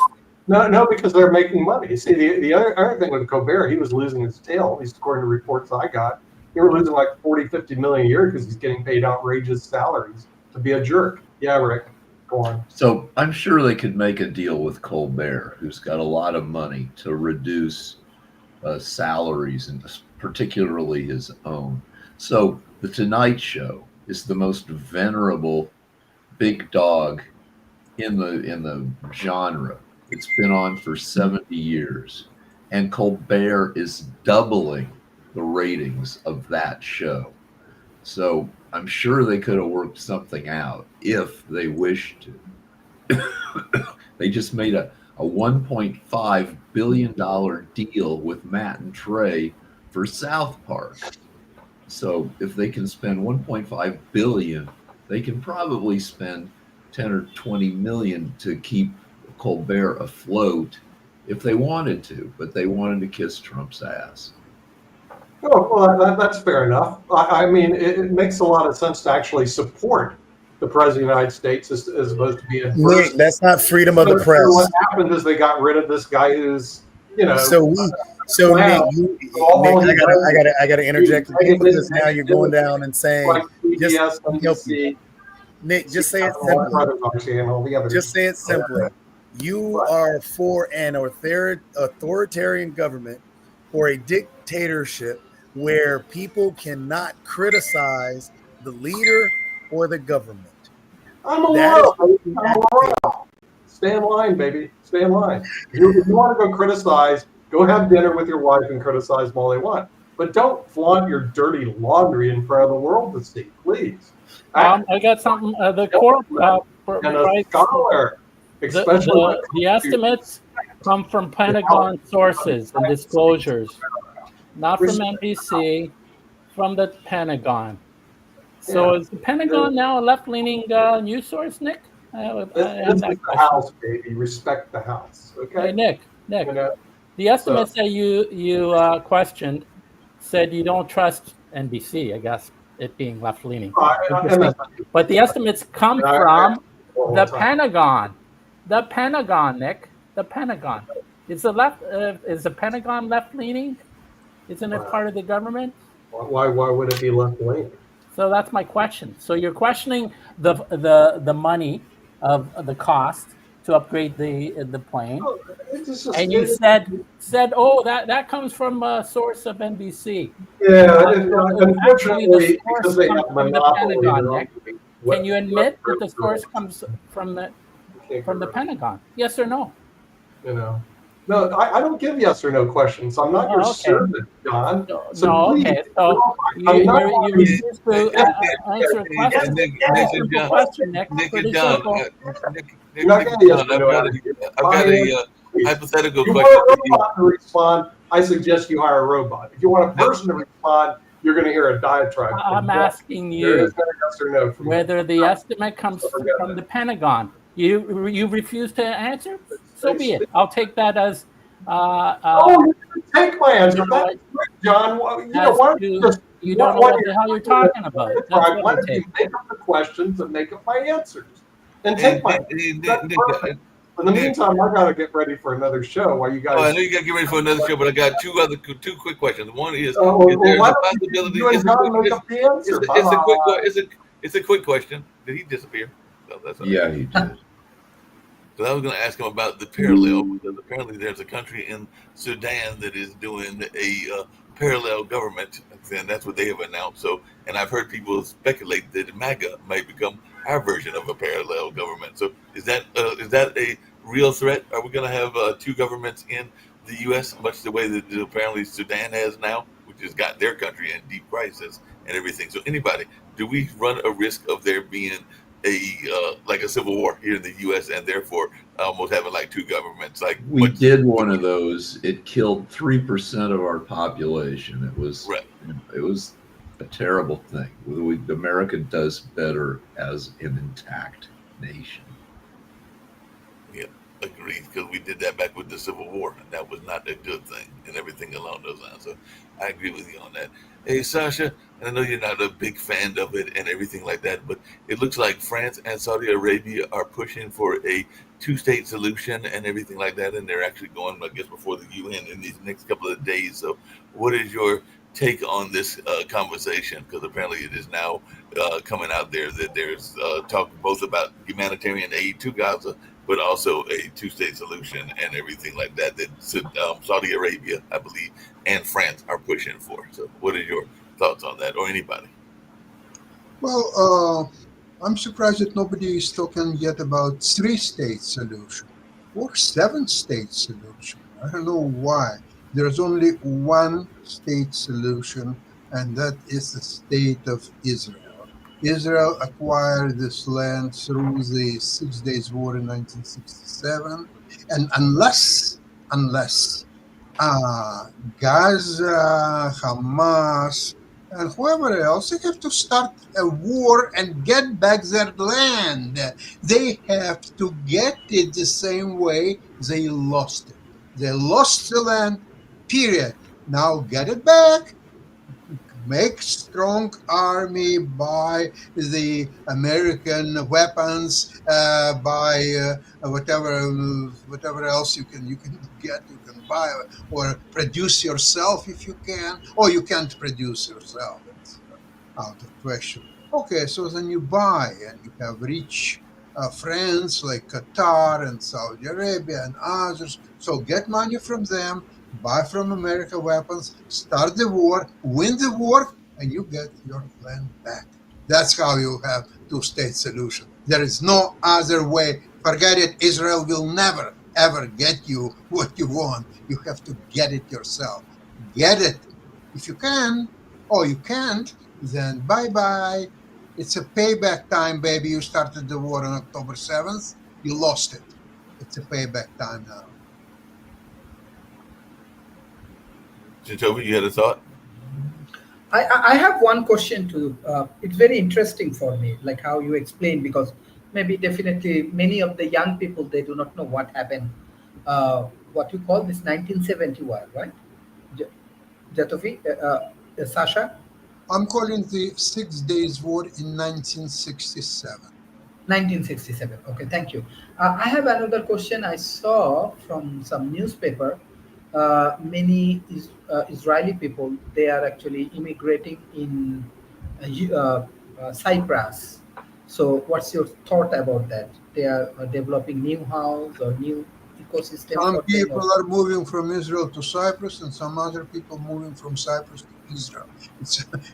No, because they're making money. See, the other thing with Colbert, he was losing his tail, at least according to reports I got. They were losing like 40, 50 million a year because he's getting paid outrageous salaries to be a jerk. Yeah, Rick, go on. So I'm sure they could make a deal with Colbert, who's got a lot of money, to reduce salaries, and particularly his own. So the Tonight Show is the most venerable big dog in the genre. It's been on for 70 years, and Colbert is doubling the ratings of that show. So I'm sure they could have worked something out if they wished to. They just made a $1.5 billion deal with Matt and Trey for South Park. So if they can spend 1.5 billion, they can probably spend 10 or 20 million to keep Colbert afloat if they wanted to, but they wanted to kiss Trump's ass. Oh, well, that's fair enough. I mean, it makes a lot of sense to actually support the president of the United States as opposed to be adverse. Nick, that's not freedom of the So press. what happened is they got rid of this guy who's, you know. So Wow. Nick, I gotta interject again because now you're going down and saying, like just CBS, NBC, Nick, just say it all the simply. other channel, the other. Just say it simply. You are for an authoritarian government or a dictatorship where people cannot criticize the leader or the government. I'm loyal. I'm loyal. Stay in line, baby. Stay in line. If you want to go criticize, go have dinner with your wife and criticize them all they want. But don't flaunt your dirty laundry in front of the world to see, please. I got something. The court And a scholar, especially the estimates come from Pentagon sources and disclosures, not from NBC, from the Pentagon. So is the Pentagon now a left-leaning news source, Nick? This is the House, baby. Respect the House, okay? Hey, Nick, You know, the estimates that you questioned said you don't trust NBC, I guess, it being left-leaning. But the estimates come from the Pentagon. The Pentagon, Nick. The Pentagon. Is the Pentagon left-leaning? Isn't it part of the government? why would it be left-leaning? So that's my question. So you're questioning the money of the cost to upgrade the plane, and you said, oh, that comes from a source of NBC. Yeah, unfortunately, because they have monopoly. Can you admit that the source comes from the Pentagon? Yes or no? You know, no, I don't give yes or no questions. I'm not your servant, John. So okay. So you refuse to answer a question. Nick and John, I've got a hypothetical you question. want a robot to respond, I suggest you hire a robot. If you want a person to respond, you're going to hear a diatribe. I'm asking you yes or no whether the estimate comes from the Pentagon. You refuse to answer? So be it. I'll take that as. You take my answer. That's great, John. You don't know what the hell you're talking about. Why don't you make up the questions and make up my answers? And take my answers. In the meantime, I got to get ready for another show. While you guys. I know you got to get ready for another show, but I got two quick questions. One is there's a possibility. It's a quick question. Did he disappear? No, yeah, he did. So I was going to ask him about the parallel, because apparently there's a country in Sudan that is doing a parallel government, and that's what they have announced. So, and I've heard people speculate that MAGA might become our version of a parallel government. So, is that a real threat? Are we going to have two governments in the U.S., much the way that apparently Sudan has now, which has got their country in deep crisis and everything? So, do we run a risk of there being like a civil war here in the U.S. and therefore almost having like two governments? Like we did one of those. It killed 3% of our population. It was a terrible thing. America does better as an intact nation. Yeah, agreed. Because we did that back with the Civil War, and that was not a good thing, and everything along those lines. So I agree with you on that. Hey, Sasha, I know you're not a big fan of it and everything like that, but it looks like France and Saudi Arabia are pushing for a two-state solution and everything like that, and they're actually going, I guess, before the UN in these next couple of days. So what is your take on this conversation? Because apparently it is now coming out there that there's talk both about humanitarian aid to Gaza, but also a two-state solution and everything like that Saudi Arabia, I believe, and France are pushing for. So what are your thoughts on that, or anybody? Well, I'm surprised that nobody is talking yet about three-state solution or seven-state solution. I don't know why. There's only one state solution, and that is the state of Israel. Israel acquired this land through the 6 Days War in 1967, and unless Gaza, Hamas, and whoever else, they have to start a war and get back their land. They have to get it the same way they lost it. They lost the land, period. Now get it back. Make strong army, buy the American weapons, buy whatever else you can get, you can buy, or produce yourself if you can, or you can't produce yourself. It's out of question. Okay, so then you buy, and you have rich friends like Qatar and Saudi Arabia and others. So get money from them, buy from America weapons, start the war, win the war, and you get your land back. That's how you have two-state solution. There is no other way. Forget it. Israel will never, ever get you what you want. You have to get it yourself. Get it. If you can, or you can't, then bye-bye. It's a payback time, baby. You started the war on October 7th. You lost it. It's a payback time now. Jacoby, you had a thought? I have one question to. It's very interesting for me, like how you explain, because maybe definitely many of the young people, they do not know what happened. What you call this 1971, right? Jatofi, Sasha? I'm calling the 6 Days War in 1967. 1967. Okay, thank you. I have another question. I saw from some newspaper, many Israeli people, they are actually immigrating in Cyprus. So what's your thought about that? They are developing new house or new ecosystem? Some people are moving from Israel to Cyprus, and some other people moving from Cyprus to Israel.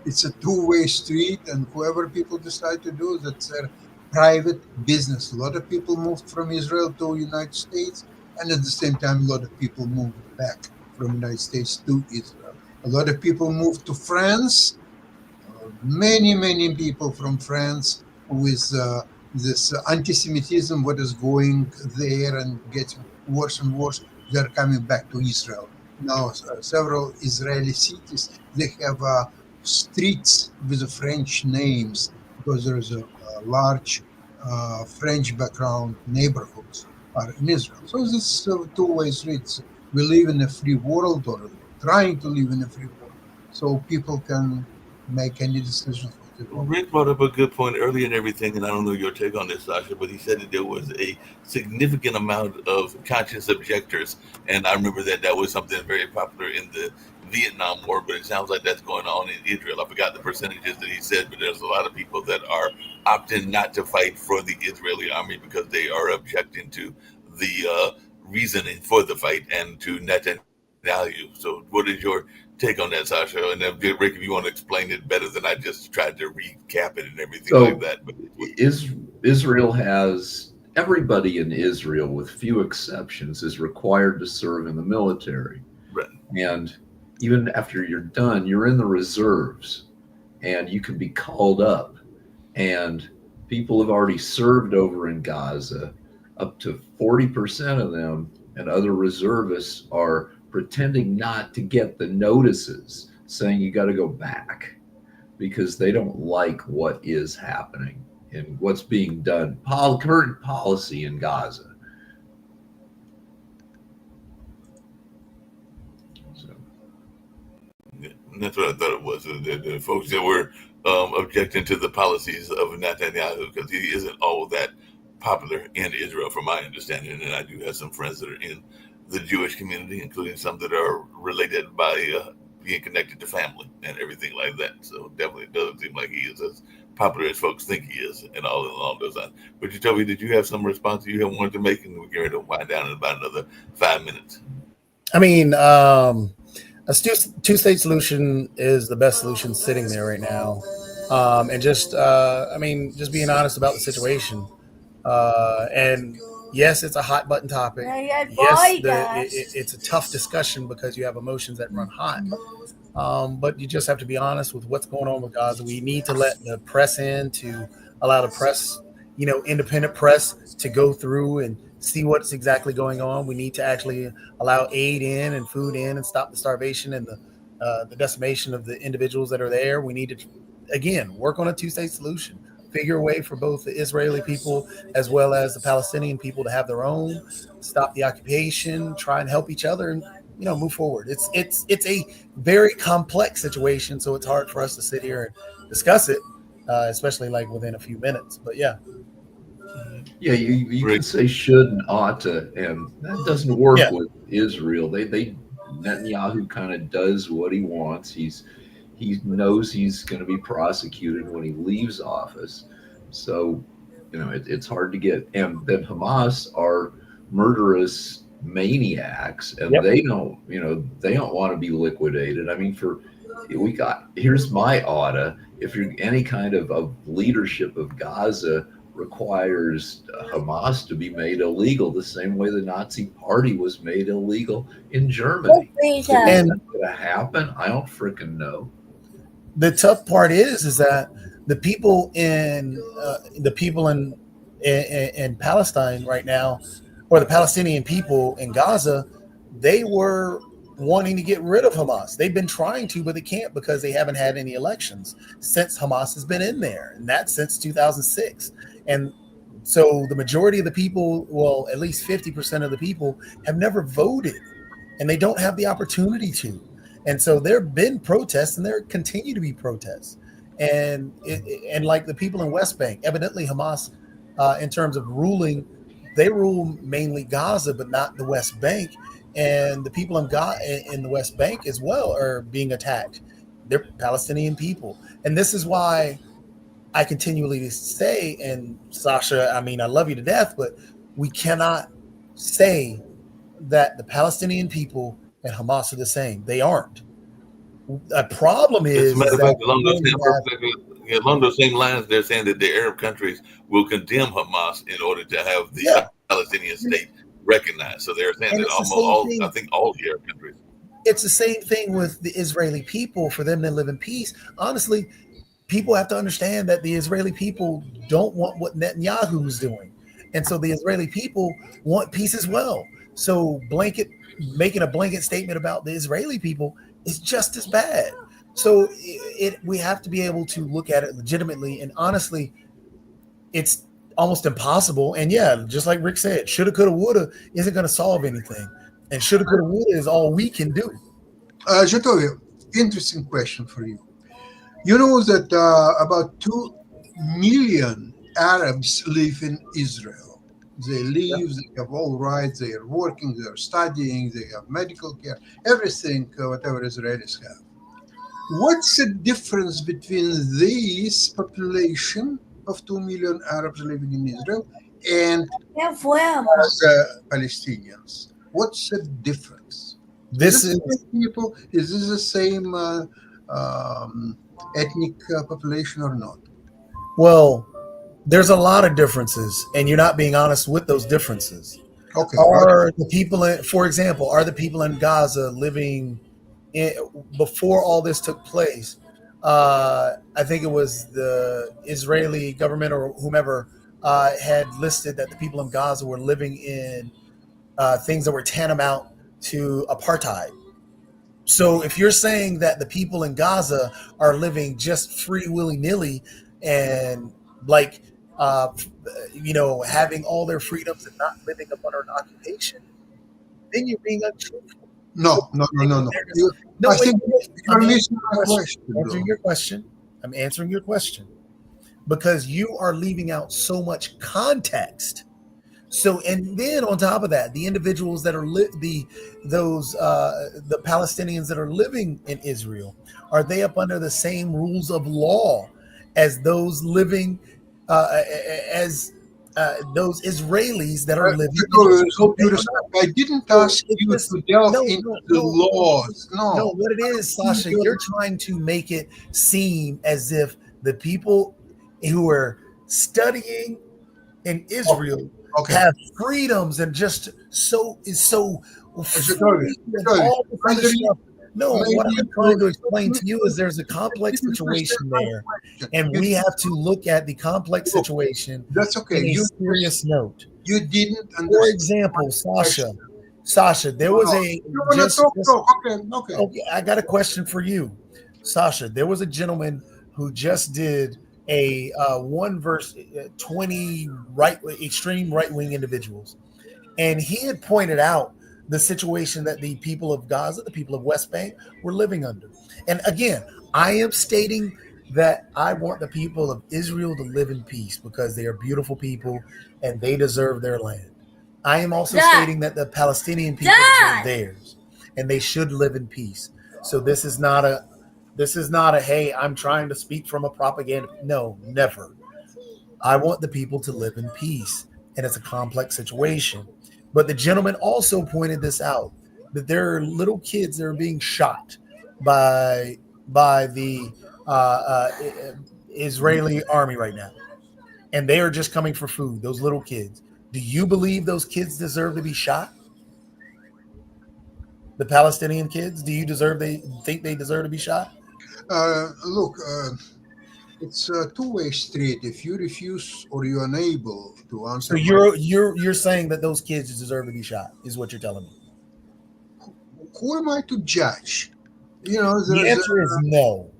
It's a two-way street, and whoever people decide to do, that's their private business. A lot of people moved from Israel to United States, and at the same time, a lot of people moved back from United States to Israel. A lot of people moved to France. Many people from France with this anti-Semitism, what is going there and getting worse and worse, they're coming back to Israel. Now, several Israeli cities, they have streets with French names because there's a large French background neighborhoods are in Israel. So this two-way streets. We live in a free world, or trying to live in a free world, so people can make any decisions. Rick brought up a good point earlier and everything, and I don't know your take on this, Sasha, but he said that there was a significant amount of conscious objectors, and I remember that was something very popular in the Vietnam War, but it sounds like that's going on in Israel. I forgot the percentages that he said, but there's a lot of people that are opting not to fight for the Israeli army because they are objecting to the reasoning for the fight and to Netanyahu. So what is your take on that, Sasha? And then Rick, if you want to explain it better than I just tried to recap it and everything like that. But Israel has, everybody in Israel, with few exceptions, is required to serve in the military. Right. And even after you're done, you're in the reserves and you can be called up. And people have already served over in Gaza. Up to 40% of them and other reservists are pretending not to get the notices saying you got to go back because they don't like what is happening and what's being done, current policy in Gaza. So. Yeah, that's what I thought it was. The folks that were objecting to the policies of Netanyahu because he isn't all that popular in Israel, from my understanding, and I do have some friends that are in the Jewish community, including some that are related by being connected to family and everything like that. So definitely doesn't seem like he is as popular as folks think he is, and all along those lines. But Jacoby, did you have some response you have wanted to make, and we're going to wind down in about another 5 minutes? I mean, a two-state solution is the best solution sitting there right now, and just being honest about the situation. And yes, it's a hot button topic. Yes, it's a tough discussion because you have emotions that run hot. But you just have to be honest with what's going on with Gaza. We need to let the press in, to allow the press, independent press, to go through and see what's exactly going on. We need to actually allow aid in and food in and stop the starvation and the decimation of the individuals that are there. We need to, again, work on a two-state solution, figure a way for both the Israeli people as well as the Palestinian people to have their own, stop the occupation, try and help each other, and move forward. It's a very complex situation, so it's hard for us to sit here and discuss it, especially like within a few minutes. But yeah. Yeah, you can say should and ought to, and that doesn't work with Israel. They Netanyahu kind of does what he wants. He knows he's going to be prosecuted when he leaves office. So, it's hard to get. And then Hamas are murderous maniacs, and they don't want to be liquidated. I mean, here's my oughta. If you're any kind of leadership of Gaza requires Hamas to be made illegal the same way the Nazi Party was made illegal in Germany. And that's going to happen? I don't freaking know. The tough part is that the people in Palestine right now, or the Palestinian people in Gaza, they were wanting to get rid of Hamas. They've been trying to, but they can't because they haven't had any elections since Hamas has been in there, and that's since 2006. And so the majority of the people, well, at least 50% of the people, have never voted, and they don't have the opportunity to. And so there have been protests, and there continue to be protests. And like the people in West Bank, evidently Hamas, in terms of ruling, they rule mainly Gaza, but not the West Bank. And the people in the West Bank as well are being attacked. They're Palestinian people. And this is why I continually say, and Sasha, I mean, I love you to death, but we cannot say that the Palestinian people and Hamas are the same. They aren't. The problem is, along those same lines, they're saying that the Arab countries will condemn Hamas in order to have the Palestinian state recognized. So they're saying that all the Arab countries. It's the same thing with the Israeli people. For them to live in peace, honestly, people have to understand that the Israeli people don't want what Netanyahu is doing. And so the Israeli people want peace as well. So making a blanket statement about the Israeli people is just as bad. So we have to be able to look at it legitimately. And honestly, it's almost impossible. And yeah, just like Rick said, shoulda, coulda, woulda isn't going to solve anything. And shoulda, coulda, woulda is all we can do. Jatovia, interesting question for you. You know that about 2 million Arabs live in Israel. They live, they have all rights, they are working, they are studying, they have medical care, everything, whatever Israelis have. What's the difference between this population of 2 million Arabs living in Israel and the Palestinians? What's the difference? This is people. Is this the same ethnic population or not? Well, there's a lot of differences, and you're not being honest with those differences. Okay. Are the people for example, are the people in Gaza living before all this took place? I think it was the Israeli government or whomever had listed that the people in Gaza were living in things that were tantamount to apartheid. So if you're saying that the people in Gaza are living just free willy-nilly and like, having all their freedoms and not living up under an occupation, then you're being untruthful. No. I think you're missing my question. I'm answering your question because you are leaving out so much context. So, and then on top of that, the individuals that are the Palestinians that are living in Israel, are they up under the same rules of law as those living those Israelis that are living in Israel? I didn't ask you to delve into the laws. No, what it is, Sasha, you're trying to make it seem as if the people who are studying in Israel have freedoms and just No, what I'm trying to explain to you is there's a complex situation there, and we have to look at the complex situation. That's okay. On a serious note. You didn't understand. For example, Sasha, Sasha, there was a You want to talk? Okay. I got a question for you, Sasha. There was a gentleman who just did a 1 verse 20 extreme right wing individuals, and he had pointed out the situation that the people of Gaza, the people of West Bank, were living under. And again, I am stating that I want the people of Israel to live in peace because they are beautiful people and they deserve their land. I am also stating that the Palestinian people deserve theirs and they should live in peace. So this is not a hey, I'm trying to speak from a propaganda. No, never. I want the people to live in peace, and it's a complex situation. But the gentleman also pointed this out, that there are little kids that are being shot by the Israeli army right now, and they are just coming for food. Those little kids. Do you believe those kids deserve to be shot? The Palestinian kids, do you think they deserve to be shot? Look, it's a two-way street. If you refuse or you're unable to answer, So you're saying that those kids deserve to be shot, is what you're telling me. who am I to judge? You know, The answer is no.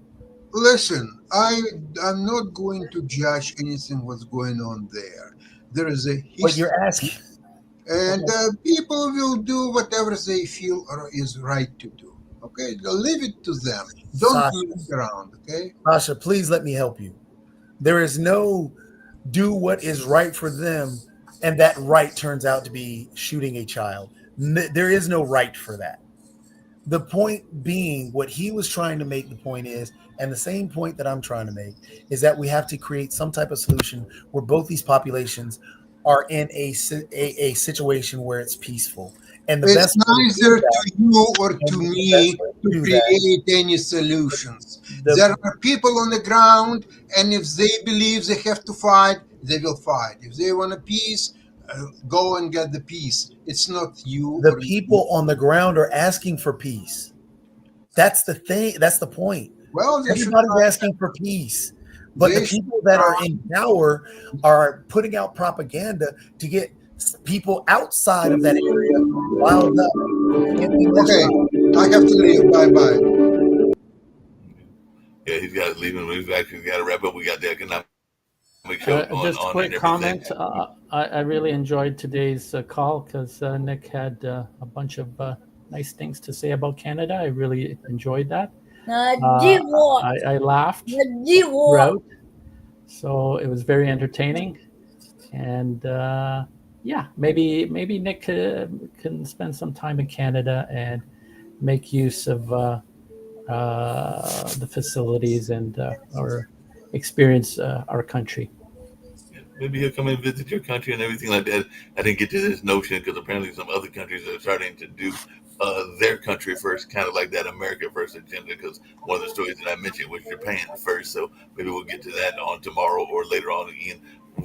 listen. I'm not going to judge anything what's going on there. There is a But history, you're asking. and people will do whatever they feel is right to do. Okay, leave it to them. Don't Sasha. mess around. Okay. Sasha, please let me help you. There is no do what is right for them, and that right turns out to be shooting a child. There is no right for that. The point being, what he was trying to make the point is, and the same point that I'm trying to make, is that we have to create some type of solution where both these populations are in a situation where it's peaceful. And the It's best way to do neither that- to you or to and the me best way to do that- create any solutions. the- There are people on the ground, and if they believe they have to fight, they will fight. If they want a peace, go and get the peace. It's not you. the or people on the ground are asking for peace. That's the thing. That's the point. Well, they should Everybody's not- asking for peace, but the They should people that are in power are putting out propaganda to get people outside of that area riled up. Okay, I have to leave. Bye bye. Yeah, he's got to leave him. We've actually got to wrap up. We got the economic show going Just a on quick and everything. comment. I really enjoyed today's call because Nick had a bunch of nice things to say about Canada. I really enjoyed that. I laughed throughout, so it was very entertaining. And yeah, maybe Nick can spend some time in Canada and make use of the facilities and or experience our country. Maybe he'll come and visit your country and everything like that. I didn't get to this notion because apparently some other countries are starting to do their country first, kind of like that America first agenda. Because one of the stories that I mentioned was Japan first, so maybe we'll get to that on tomorrow or later on in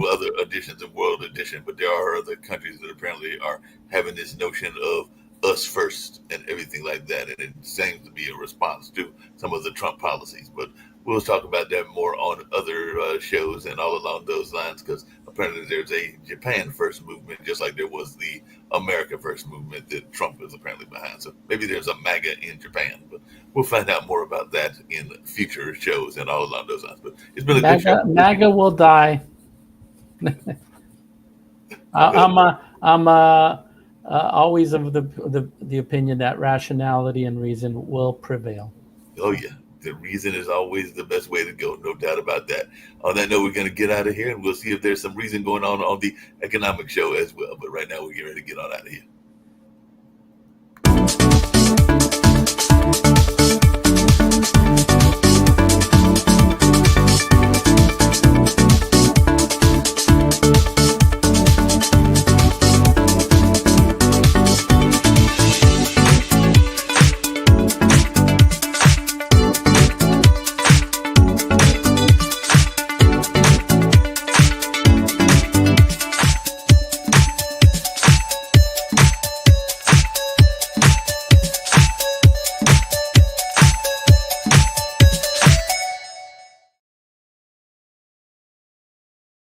other editions of World Edition. But there are other countries that apparently are having this notion of us first and everything like that, and it seems to be a response to some of the Trump policies. But we'll talk about that more on other shows and all along those lines, because apparently there's a Japan first movement, just like there was the America first movement that Trump is apparently behind. So maybe there's a MAGA in Japan, but we'll find out more about that in future shows and all along those lines. But it's been a good show. MAGA will die. I'm always of the opinion that rationality and reason will prevail. Oh yeah, the reason is always the best way to go, no doubt about that. On that note, we're going to get out of here, and we'll see if there's some reason going on the economic show as well. But right now, we're getting ready to get on out of here.